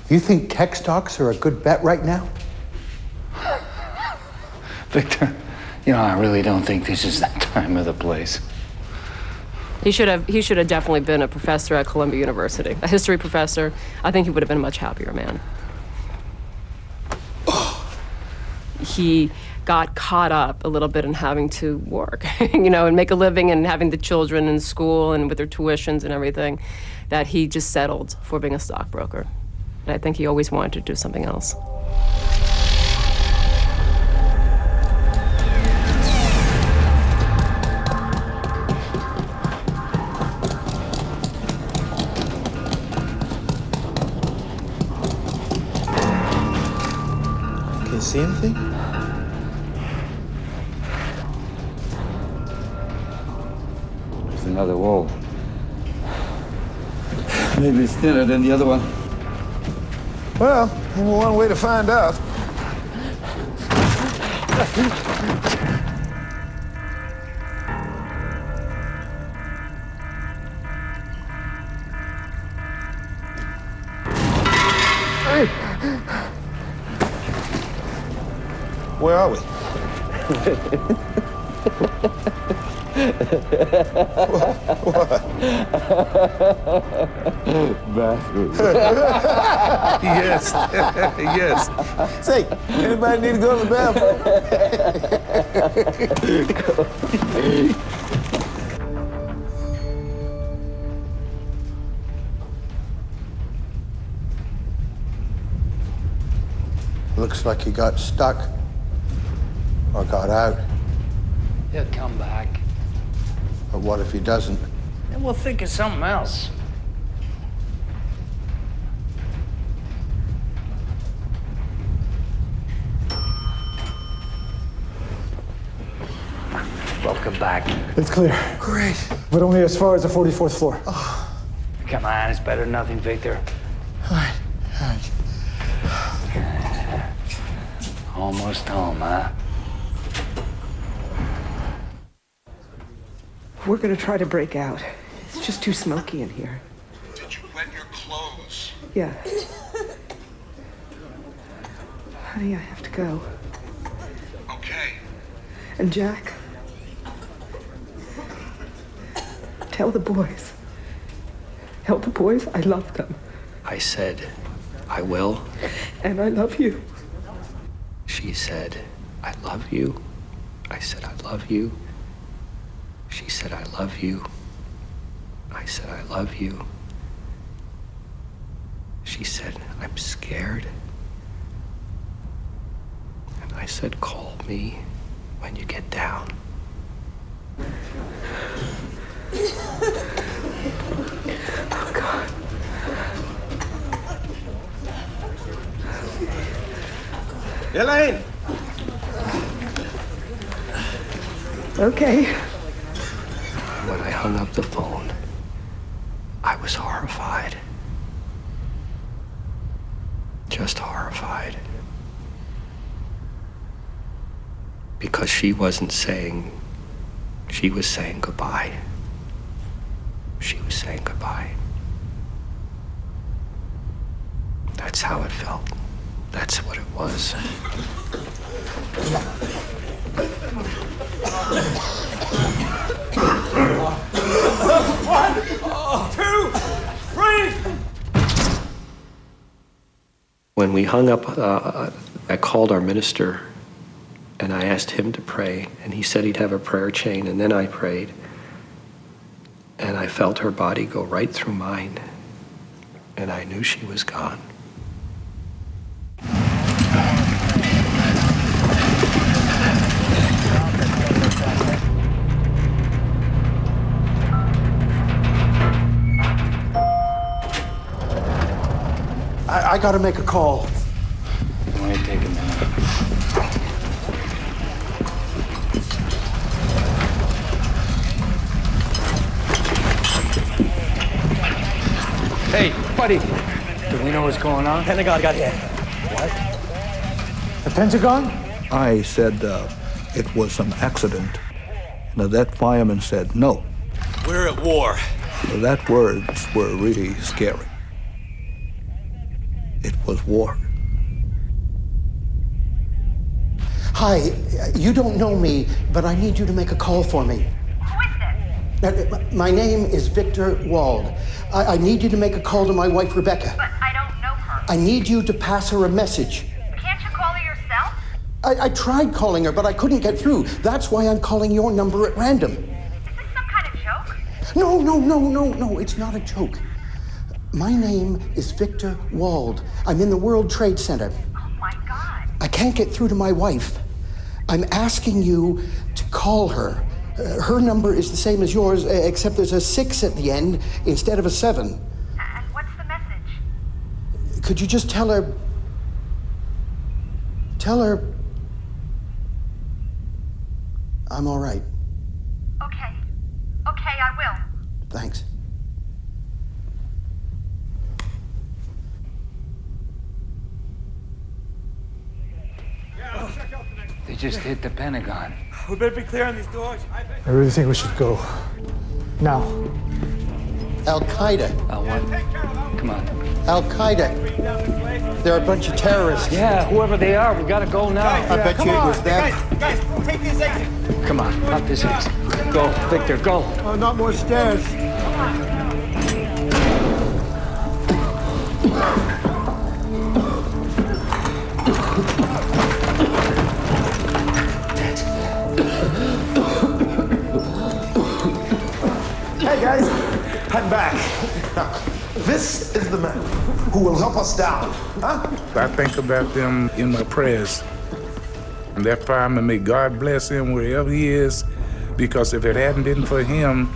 You think tech stocks are a good bet right now? Victor, you know, I really don't think this is that time or the place. He should have definitely been a professor at Columbia University, a history professor. I think he would have been a much happier man. He got caught up a little bit in having to work, you know, and make a living and having the children in school and with their tuitions and everything, that he just settled for being a stockbroker. And I think he always wanted to do something else. Can you see anything? There's another wall. Maybe it's thinner than the other one. Well, only one way to find out. Where are we? What? Bathroom. Yes. Yes. Say, anybody need to go to the bathroom? Looks like he got stuck or got out. He'll come back. But what if he doesn't? Then we'll think of something else. Welcome back. It's clear. Great. But only as far as the 44th floor. Come on, it's better than nothing, Victor. All right. Almost home, huh? We're gonna try to break out. It's just too smoky in here. Did you wet your clothes? Yeah. Honey, I have to go. Okay. And Jack, tell the boys. Tell the boys I love them. I said, I will. And I love you. She said, I love you. I said, I love you. She said, I love you. I said, I love you. She said, I'm scared. And I said, call me when you get down. Oh, God. Elaine! Okay. When I hung up the phone, I was horrified. Just horrified. Because she wasn't saying, she was saying goodbye. She was saying goodbye. That's how it felt. That's what it was. 1, 2, 3! When we hung up, I called our minister and I asked him to pray, and he said he'd have a prayer chain, and then I prayed. And I felt her body go right through mine, and I knew she was gone. I gotta make a call. It might take a minute. Hey, buddy. Do we know what's going on? Pentagon got hit. What? The Pentagon? I said it was an accident. Now that fireman said no. We're at war. That words were really scary. it was war. Hi, you don't know me, but I need you to make a call for me. Who is this? My name is Victor Wald. I need you to make a call to my wife, Rebecca. But I don't know her. I need you to pass her a message. Can't you call her yourself? I tried calling her, but I couldn't get through. That's why I'm calling your number at random. Is this some kind of joke? No, it's not a joke. My name is Victor Wald. I'm in the World Trade Center. Oh my God. I can't get through to my wife. I'm asking you to call her. Her number is the same as yours, except there's a 6 at the end instead of a 7. And what's the message? Could you just tell her... I'm all right. Okay, I will. Thanks. They just hit the Pentagon. We better be clear on these doors. I really think we should go. Now. Al-Qaeda. What? Come on. Al-Qaeda. They're a bunch of terrorists. Yeah, whoever they are, we gotta go now. I bet you it was them. Guys, take this exit. Come on, up this exit. Go, Victor, go. Oh, not more stairs. Hey guys, I'm back. Now, this is the man who will help us down. Huh? I think about them in my prayers. And that fireman, may God bless him wherever he is, because if it hadn't been for him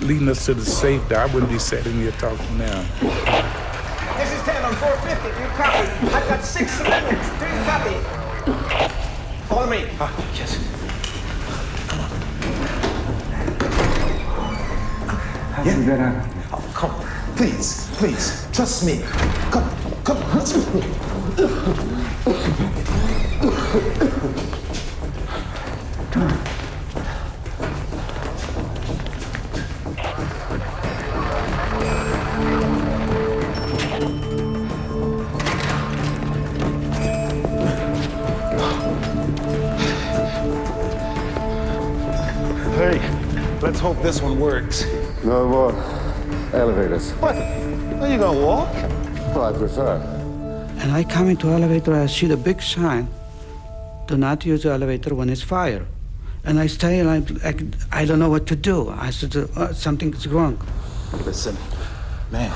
leading us to the safety, I wouldn't be sitting here talking now. This is 10 on 450. Do you copy? I've got 6 civilians. Do you copy? Follow me. Yes. Yeah. Oh, come on. Please. Trust me. Come. Let's go. Hey, let's hope this one works. No more elevators. What? Are you gonna walk? Well, I prefer. And I come into elevator, I see the big sign, do not use the elevator when it's fire. And I stay and I don't know what to do. I said, something's wrong. Listen, man,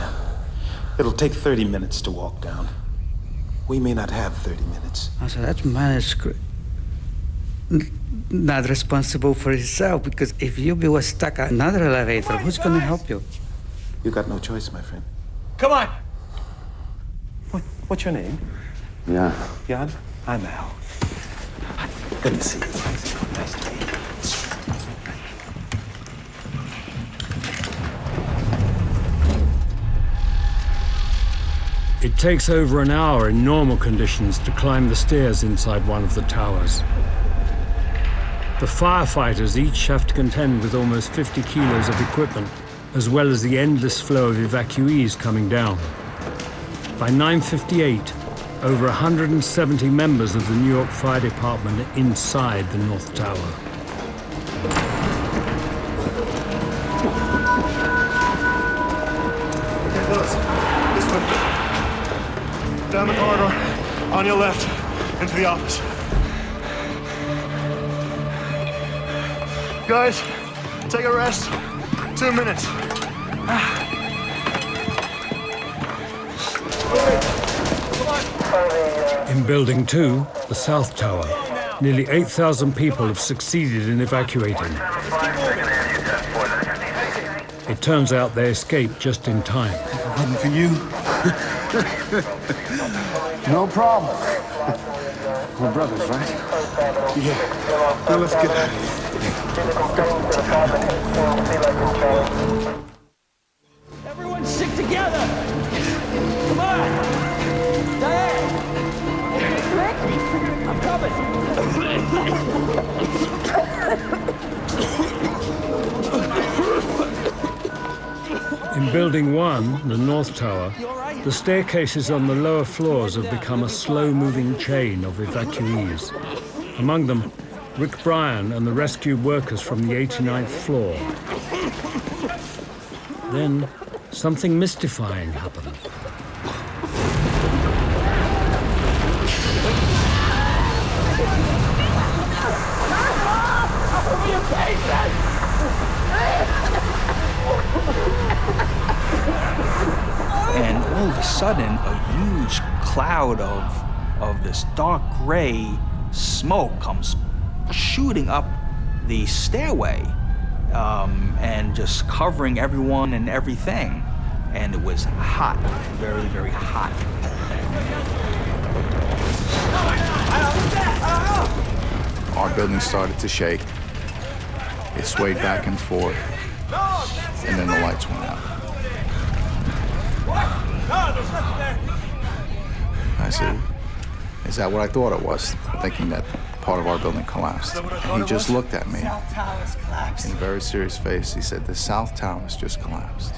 it'll take 30 minutes to walk down. We may not have 30 minutes. I said, that's manuscript. Not responsible for yourself, because if you was stuck at another elevator, who's going to help you? You got no choice, my friend. Come on. What's your name? Yeah. Jan? I'm Al. Good to see you. Nice to meet you. It takes over an hour in normal conditions to climb the stairs inside one of the towers. The firefighters each have to contend with almost 50 kilos of equipment, as well as the endless flow of evacuees coming down. By 9:58, over 170 members of the New York Fire Department are inside the North Tower. Okay, fellas, this way. Down the corridor, on your left, into the office. Guys, take a rest. 2 minutes. In Building 2, the South Tower, nearly 8,000 people have succeeded in evacuating. It turns out they escaped just in time. One for you. No problem. We're brothers, right? Yeah. Now let's get out of here. Everyone stick together! Come on! Diane! I'm coming! In Building 1, the North Tower, The staircases on the lower floors have become a slow-moving chain of evacuees. Among them, Rick Bryan and the rescued workers from the 89th floor. Then, something mystifying happened. And all of a sudden, a huge cloud of this dark gray smoke comes shooting up the stairway and just covering everyone and everything. And it was hot, very, very hot. Our building started to shake. It swayed back and forth, and then the lights went out. I said, is that what I thought it was? Thinking that part of our building collapsed. And he just looked at me in a very serious face. He said, the South Tower's just collapsed.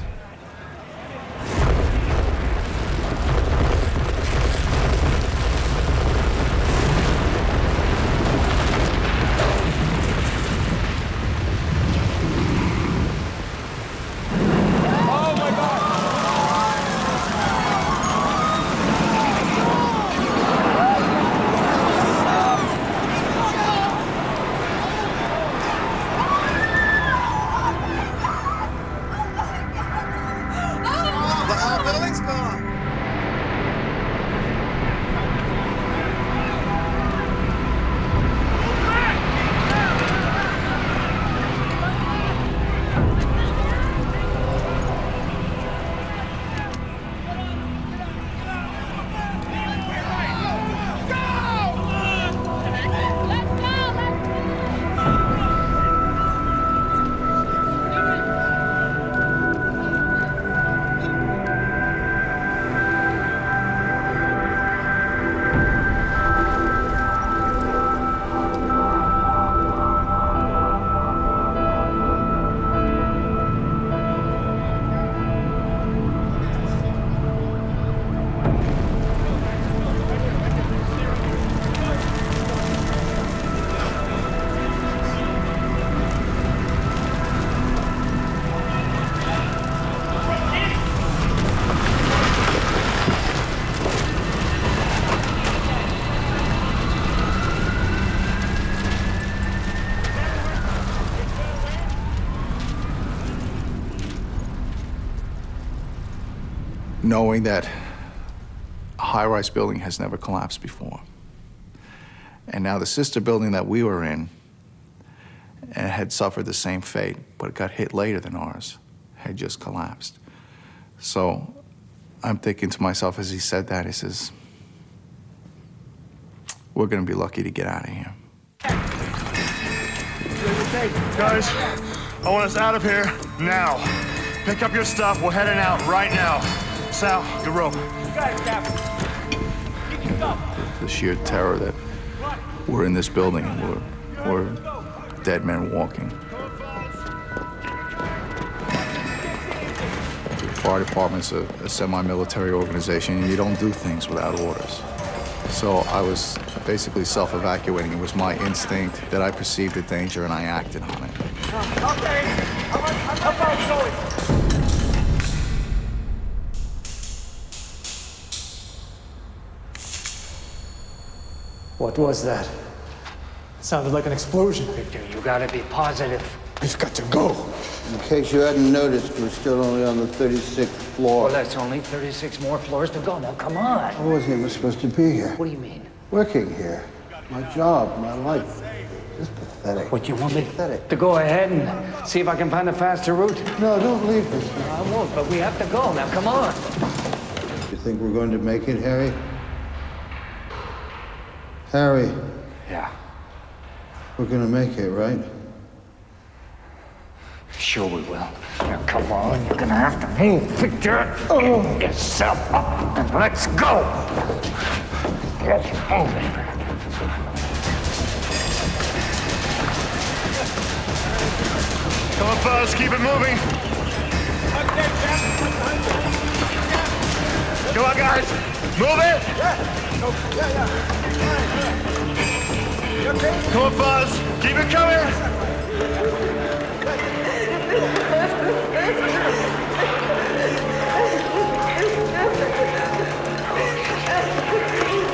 Knowing that a high-rise building has never collapsed before. And now the sister building that we were in and had suffered the same fate, but it got hit later than ours, had just collapsed. So I'm thinking to myself as he said that, he says, we're gonna be lucky to get out of here. Guys, I want us out of here now. Pick up your stuff, we're heading out right now. Sal, your rope. You got it, Captain. The sheer terror that we're in this building and we're dead men walking. The fire department's a semi-military organization, and you don't do things without orders. So I was basically self-evacuating. It was my instinct that I perceived a danger and I acted on it. Okay, how about going? What was that? It sounded like an explosion. Victor, you gotta be positive. We've got to go. In case you hadn't noticed, we're still only on the 36th floor. Well, that's only 36 more floors to go. Now, come on. I wasn't even supposed to be here. What do you mean? Working here. My job, my life. Just pathetic. What, you want me to go ahead and see if I can find a faster route? No, don't leave me. I won't, but we have to go. Now, come on. You think we're going to make it, Harry? Harry. Yeah. We're gonna make it, right? Sure we will. Now, come on. You're gonna have to move, Victor. Get yourself up and let's go. Get moving. Come on, fellas, keep it moving. Come on, guys. Move it. Come on, Fuzz. Keep it coming.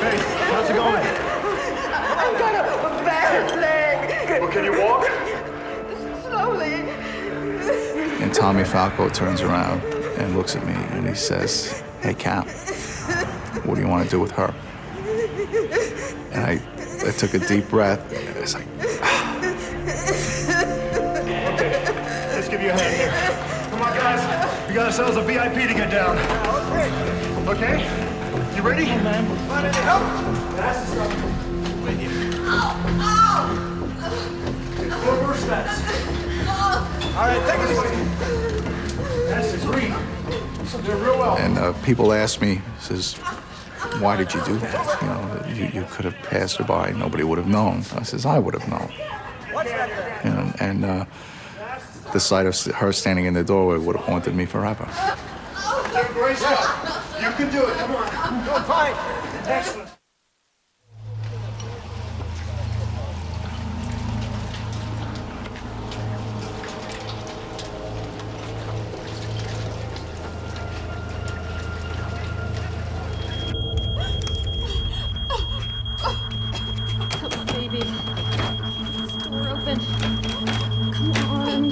Hey, how's it going? I've got a bad leg. Well, can you walk? Slowly. And Tommy Falco turns around and looks at me and he says, "Hey, Cap, what do you want to do with her?" And I took a deep breath. It's like, Okay, let's give you a hand here. Come on, guys. We got ourselves a VIP to get down. Okay? You ready? Man. Want any help? That's the stuff. Wait here. Four more steps. All right, take it easy. That's the green. Doing real well. and people ask me, says, "Why did you do that? You know, you could have passed her by, nobody would have known." I says, "I would have known." You know, and the sight of her standing in the doorway would have haunted me forever. Brace up. You can do it. Come on. Go fight. Excellent. Come on, baby. This door open. Come on.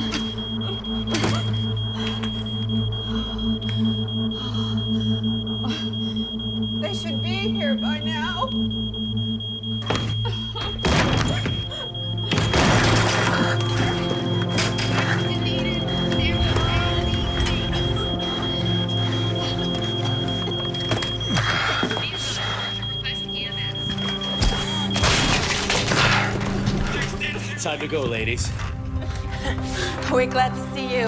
They should be here by now. Time to go, ladies. We're glad to see you.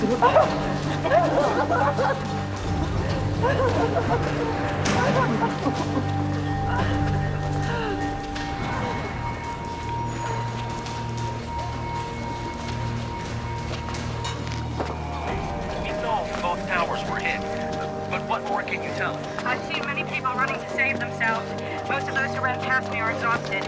Come on. We know both towers were hit, but what more can you tell us? I've seen many people running to save themselves. Most of those who ran past me are exhausted.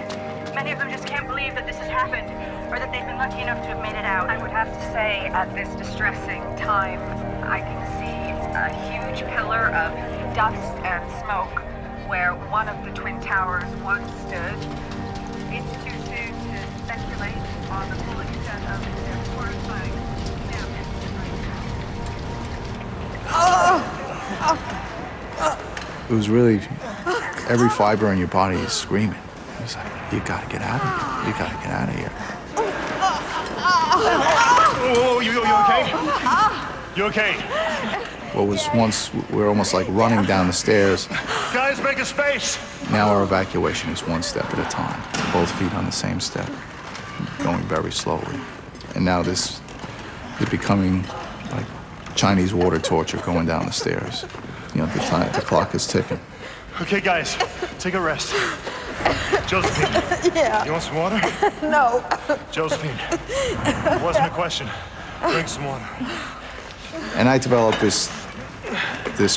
Many of them just can't believe that this has happened, or that they've been lucky enough to have made it out. I would have to say, at this distressing time, I can see a huge pillar of dust and smoke where one of the twin towers once stood. It's too soon to speculate on the full extent of their horrifying damage right now. It was really, every fiber in your body is screaming. It was like, you gotta get out of here. You gotta get out of here. Whoa, you okay? You okay? What was once, we were almost like running down the stairs. Guys, make a space. Now our evacuation is one step at a time. Both feet on the same step, going very slowly. And now this is becoming like Chinese water torture going down the stairs. You know, the clock is ticking. Okay, guys, take a rest. Josephine. Yeah. You want some water? No. Josephine. It wasn't a question. Drink some water. And I developed this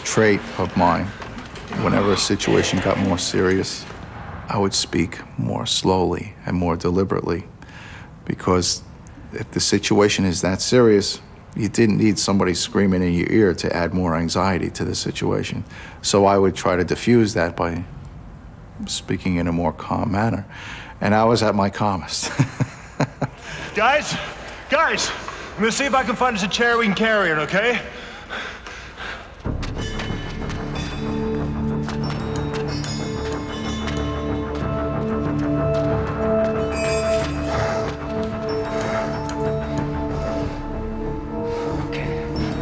trait of mine. Whenever a situation got more serious, I would speak more slowly and more deliberately. Because if the situation is that serious, you didn't need somebody screaming in your ear to add more anxiety to the situation. So I would try to diffuse that by speaking in a more calm manner. And I was at my calmest. Guys, I'm gonna see if I can find us a chair we can carry it, okay?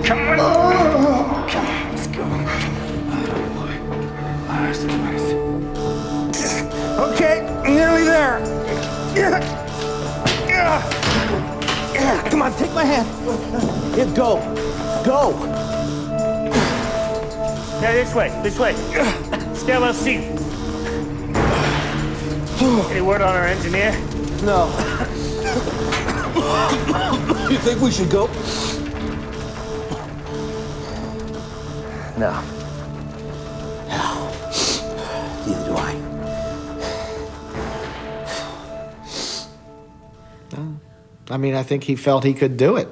Come on. Come on, let's go. Okay, nearly there. Come on, take my hand. Yeah, go. Yeah, this way. Stairwell C. Any word on our engineer? No. You think we should go? No. Neither do I. I mean, I think he felt he could do it.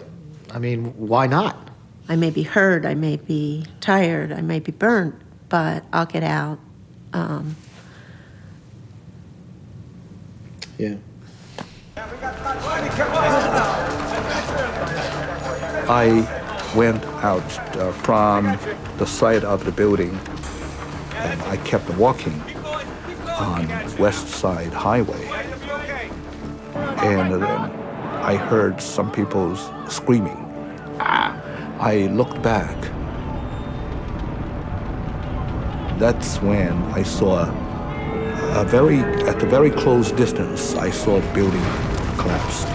I mean, why not? I may be hurt, I may be tired, I may be burnt, but I'll get out. Yeah. I went out from the side of the building, and I kept walking on West Side Highway. And then I heard some people screaming. I looked back. That's when I saw at the very close distance, I saw the building collapse.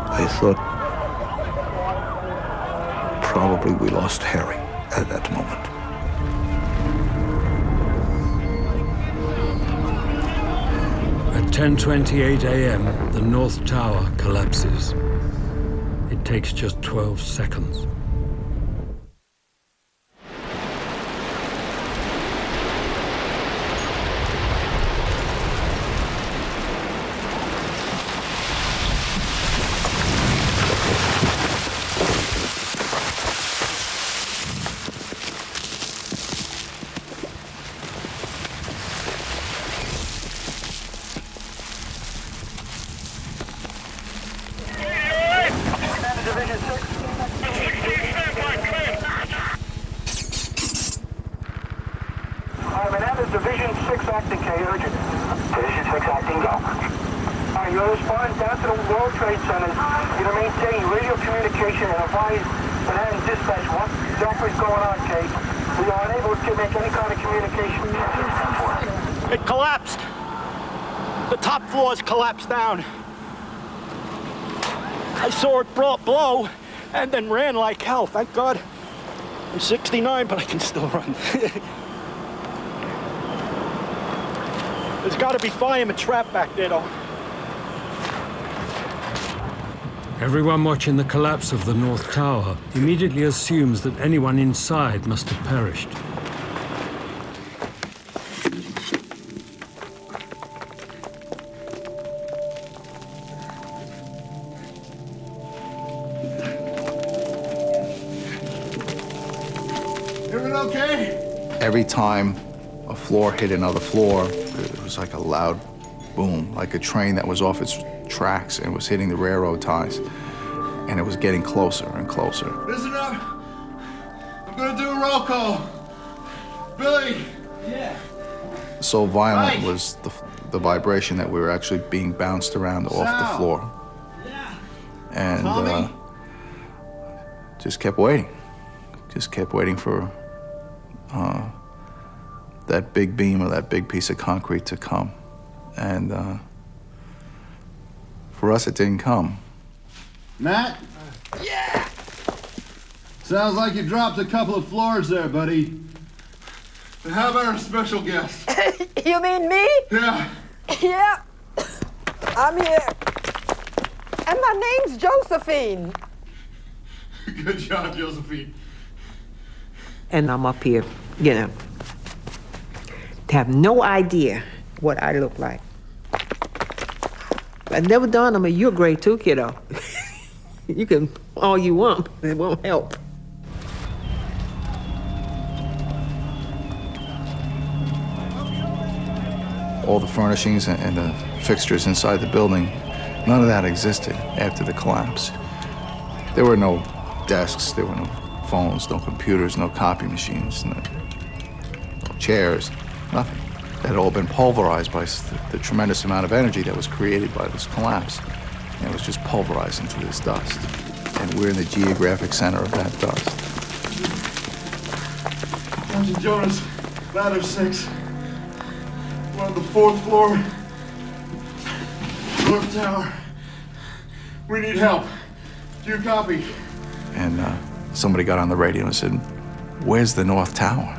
I thought probably we lost Harry at that moment. At 10:28 a.m., the North Tower collapses. It takes just 12 seconds. Division 6 acting K, urgent. Division 6 acting, go. Alright, you're responding down to the World Trade Center. You're to maintain radio communication and advise Manhattan Dispatch what exactly is going on, Kate. We are unable to make any kind of communication. It collapsed. The top floors collapsed down. I saw it blow and then ran like hell. Thank God. I'm 69, but I can still run. There's got to be firemen trapped back there, though. Everyone watching the collapse of the North Tower immediately assumes that anyone inside must have perished. Everything okay? Every time a floor hit another floor, it was like a loud boom, like a train that was off its tracks and was hitting the railroad ties. And it was getting closer and closer. Listen up. I'm gonna do a roll call. Billy. Yeah. So violent Mike. was the vibration that we were actually being bounced around off the Sal. floor. Yeah. And Tommy. just kept waiting. Just kept waiting for that big beam or that big piece of concrete to come. And for us, it didn't come. Matt? Yeah! Sounds like you dropped a couple of floors there, buddy. How about our special guest? You mean me? Yeah. Yeah. I'm here. And my name's Josephine. Good job, Josephine. And I'm up here, you know, to have no idea what I look like. I never dawned on me, you're great too, kiddo. You can all you want, but it won't help. All the furnishings and the fixtures inside the building, none of that existed after the collapse. There were no desks, there were no phones, no computers, no copy machines, no chairs, nothing. that had all been pulverized by the tremendous amount of energy that was created by this collapse. And it was just pulverized into this dust. And we're in the geographic center of that dust. Sergeant Jonas, ladder 6. We're on the 4th floor. North Tower. We need help. Do you copy? And somebody got on the radio and said, "Where's the North Tower?"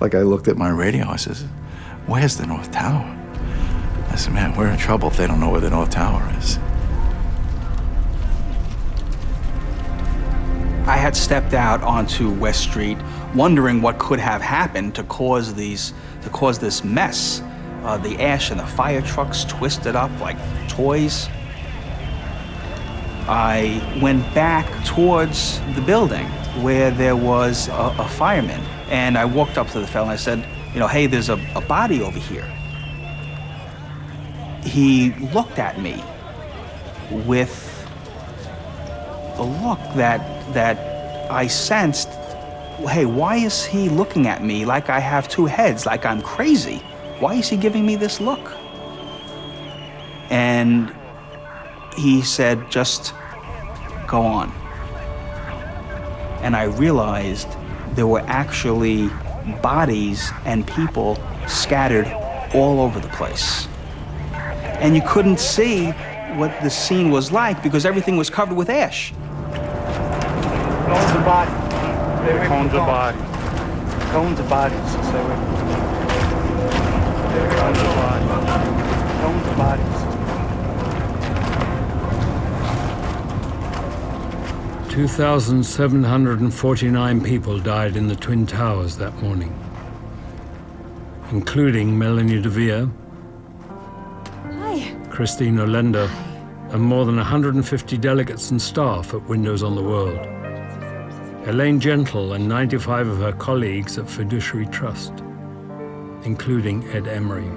Like I looked at my radio, I said, "Where's the North Tower?" I said, "Man, we're in trouble if they don't know where the North Tower is." I had stepped out onto West Street, wondering what could have happened to cause this mess. The ash and the fire trucks twisted up like toys. I went back towards the building where there was a fireman, and I walked up to the fellow and I said, "Hey, there's a body over here." He looked at me with a look that I sensed, hey, why is he looking at me like I have two heads, like I'm crazy? Why is he giving me this look? And he said, "Just go on." And I realized there were actually bodies and people scattered all over the place. And you couldn't see what the scene was like because everything was covered with ash. Cones of bodies. Cones of bodies. Cones of bodies. Stay with me. Cones of bodies. Cones of bodies. 2,749 people died in the Twin Towers that morning, including Melanie DeVere, Christine Olender, and more than 150 delegates and staff at Windows on the World. Elaine Gentle and 95 of her colleagues at Fiduciary Trust, including Ed Emery.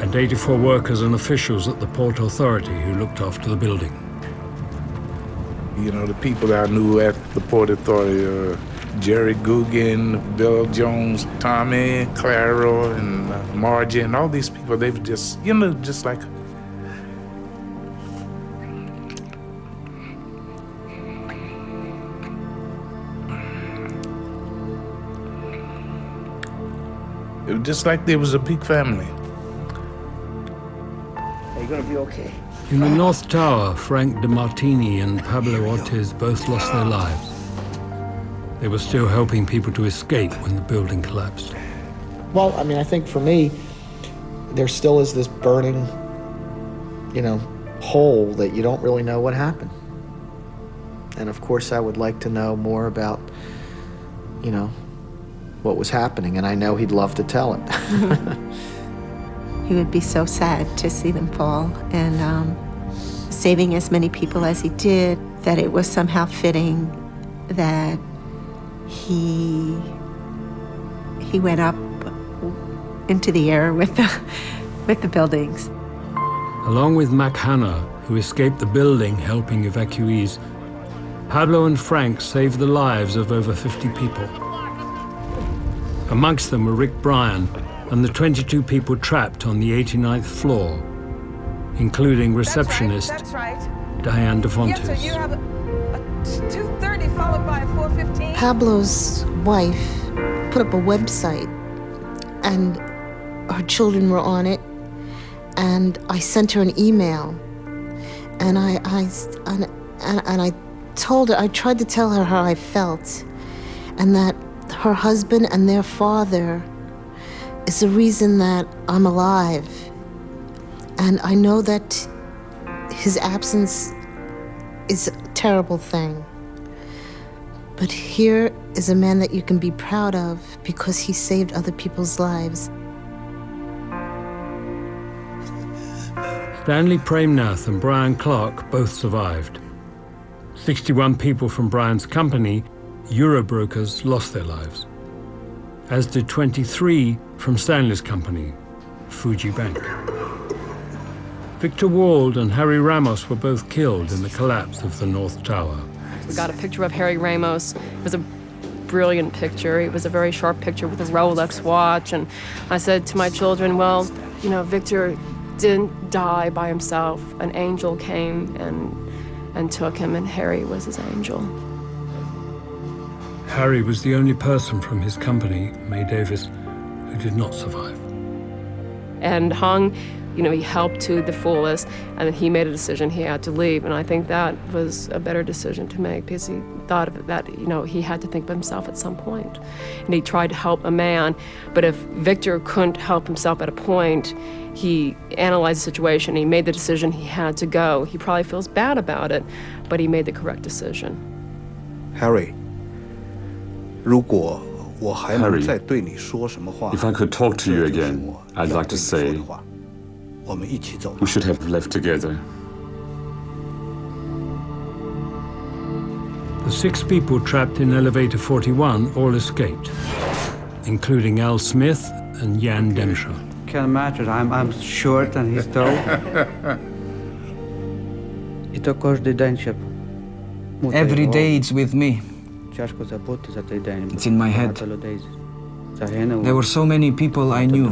And 84 workers and officials at the Port Authority who looked after the building. The people that I knew at the Port Authority, Jerry Guggen, Bill Jones, Tommy, Clara, and Margie, and all these people, they've just, just like... It was just like there was a big family. Are you gonna be okay? In the North Tower, Frank DeMartini and Pablo Ortiz both lost their lives. They were still helping people to escape when the building collapsed. Well, I mean, I think for me, there still is this burning, hole that you don't really know what happened. And of course, I would like to know more about, what was happening, and I know he'd love to tell it. He would be so sad to see them fall, and saving as many people as he did, that it was somehow fitting that he went up into the air with the buildings. Along with Mac Hanna, who escaped the building helping evacuees, Pablo and Frank saved the lives of over 50 people. Amongst them were Rick Bryan and the 22 people trapped on the 89th floor, including receptionist Diane DeFontes. Yes, so you have a 2:30 followed by a 4:15. Pablo's wife put up a website, and her children were on it, and I sent her an email, and I told her, I tried to tell her how I felt, and that her husband and their father is the reason that I'm alive. And I know that his absence is a terrible thing. But here is a man that you can be proud of because he saved other people's lives. Stanley Premnath and Brian Clark both survived. 61 people from Brian's company, Eurobrokers, lost their lives, as did 23 from Stanley's company, Fuji Bank. Victor Wald and Harry Ramos were both killed in the collapse of the North Tower. We got a picture of Harry Ramos. It was a brilliant picture. It was a very sharp picture with a Rolex watch. And I said to my children, well, you know, Victor didn't die by himself. An angel came and took him, and Harry was his angel. Harry was the only person from his company, May Davis, who did not survive. And Hung, you know, he helped to the fullest, and then he made a decision he had to leave. And I think that was a better decision to make, because he thought of it that, you know, he had to think of himself at some point. And he tried to help a man, but if Victor couldn't help himself at a point, he analyzed the situation, he made the decision he had to go. He probably feels bad about it, but he made the correct decision. Harry, Harry, if I could talk to you again, I'd like to say we should have left together. The 6 people trapped in elevator 41 all escaped, including Al Smith and Jan Demscher. Can't imagine. I'm short and he's tall. Every day it's with me. It's in my head. There were so many people I knew.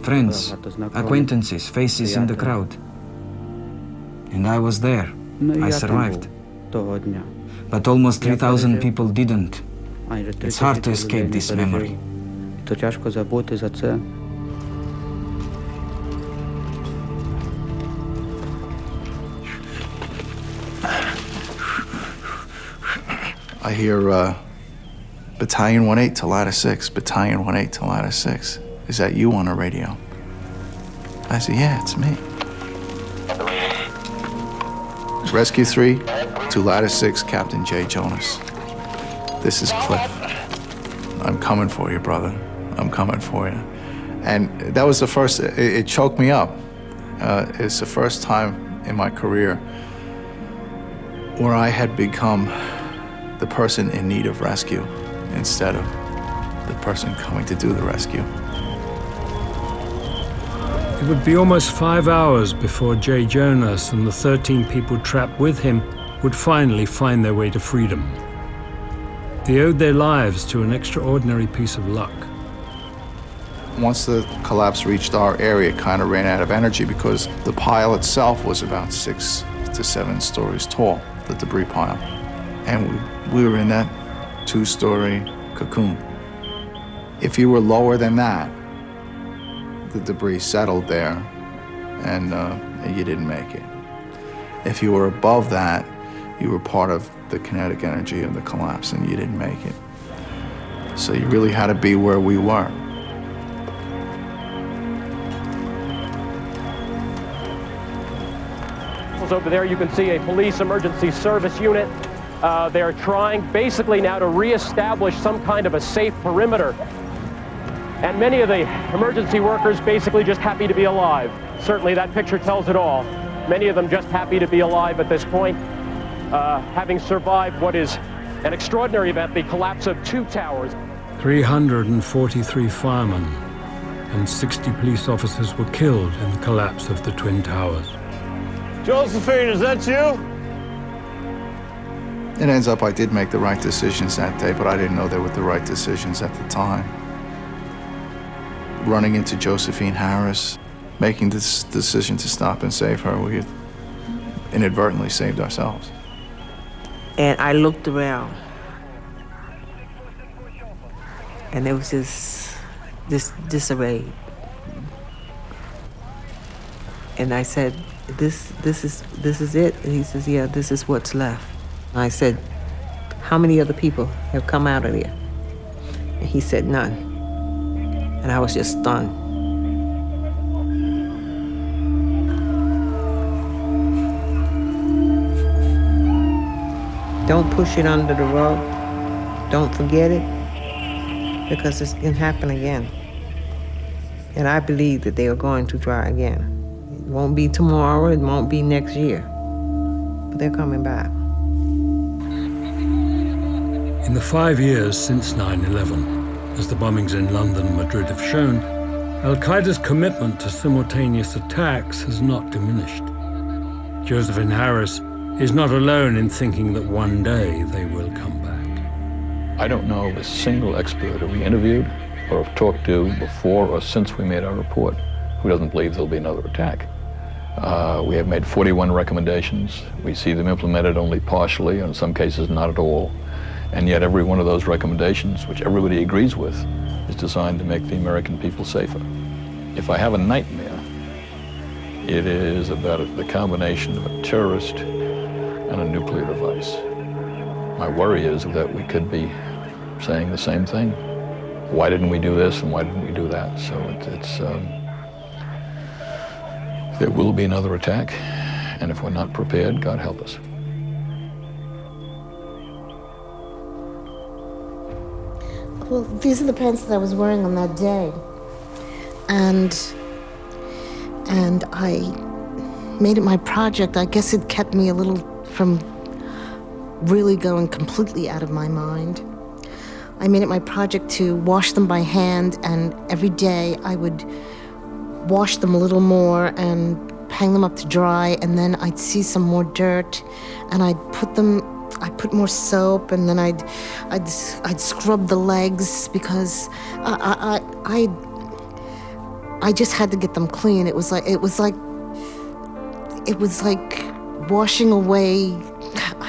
Friends, acquaintances, faces in the crowd. And I was there. I survived. But almost 3,000 people didn't. It's hard to escape this memory. I hear Battalion 1-8 to Ladder 6, Battalion 1-8 to Ladder 6. Is that you on the radio? I said, yeah, it's me. Rescue 3 to Ladder 6, Captain Jay Jonas. This is Cliff. I'm coming for you, brother. I'm coming for you. And that was the first, it choked me up. It's the first time in my career where I had become the person in need of rescue instead of the person coming to do the rescue. It would be almost 5 hours before Jay Jonas and the 13 people trapped with him would finally find their way to freedom. They owed their lives to an extraordinary piece of luck. Once the collapse reached our area, it kind of ran out of energy because the pile itself was about 6 to 7 stories tall, the debris pile. And we were in that 2-story cocoon. If you were lower than that, the debris settled there and you didn't make it. If you were above that, you were part of the kinetic energy of the collapse and you didn't make it. So you really had to be where we were. Over there you can see a police emergency service unit. They are trying basically now to reestablish some kind of a safe perimeter. And many of the emergency workers basically just happy to be alive. Certainly that picture tells it all. Many of them just happy to be alive at this point, having survived what is an extraordinary event, the collapse of 2 towers. 343 firemen and 60 police officers were killed in the collapse of the Twin Towers. Josephine, is that you? It ends up I did make the right decisions that day, but I didn't know they were the right decisions at the time. Running into Josephine Harris, making this decision to stop and save her, we inadvertently saved ourselves. And I looked around, and there was this disarray. And I said, this is it? And he says, yeah, this is what's left. And I said, how many other people have come out of there? And he said, none. And I was just stunned. Don't push it under the rug. Don't forget it, because it can happen again. And I believe that they are going to try again. It won't be tomorrow, it won't be next year, but they're coming back. In the 5 years since 9/11, as the bombings in London and Madrid have shown, Al-Qaeda's commitment to simultaneous attacks has not diminished. Josephine Harris is not alone in thinking that one day they will come back. I don't know of a single expert that we interviewed or have talked to before or since we made our report who doesn't believe there'll be another attack. We have made 41 recommendations. We see them implemented only partially, and in some cases not at all. And yet every one of those recommendations, which everybody agrees with, is designed to make the American people safer. If I have a nightmare, it is about the combination of a terrorist and a nuclear device. My worry is that we could be saying the same thing. Why didn't we do this and why didn't we do that? So there will be another attack, and if we're not prepared, God help us. Well, these are the pants that I was wearing on that day. And I made it my project. I guess it kept me a little from really going completely out of my mind. I made it my project to wash them by hand, and every day I would wash them a little more and hang them up to dry, and then I'd see some more dirt, and I'd put more soap, and then I'd scrub the legs because I just had to get them clean. It was like washing away.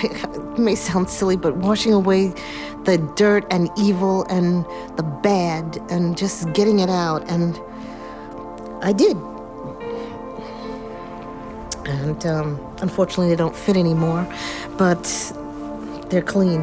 It may sound silly, but washing away the dirt and evil and the bad and just getting it out, and I did. And unfortunately, they don't fit anymore, but they're clean.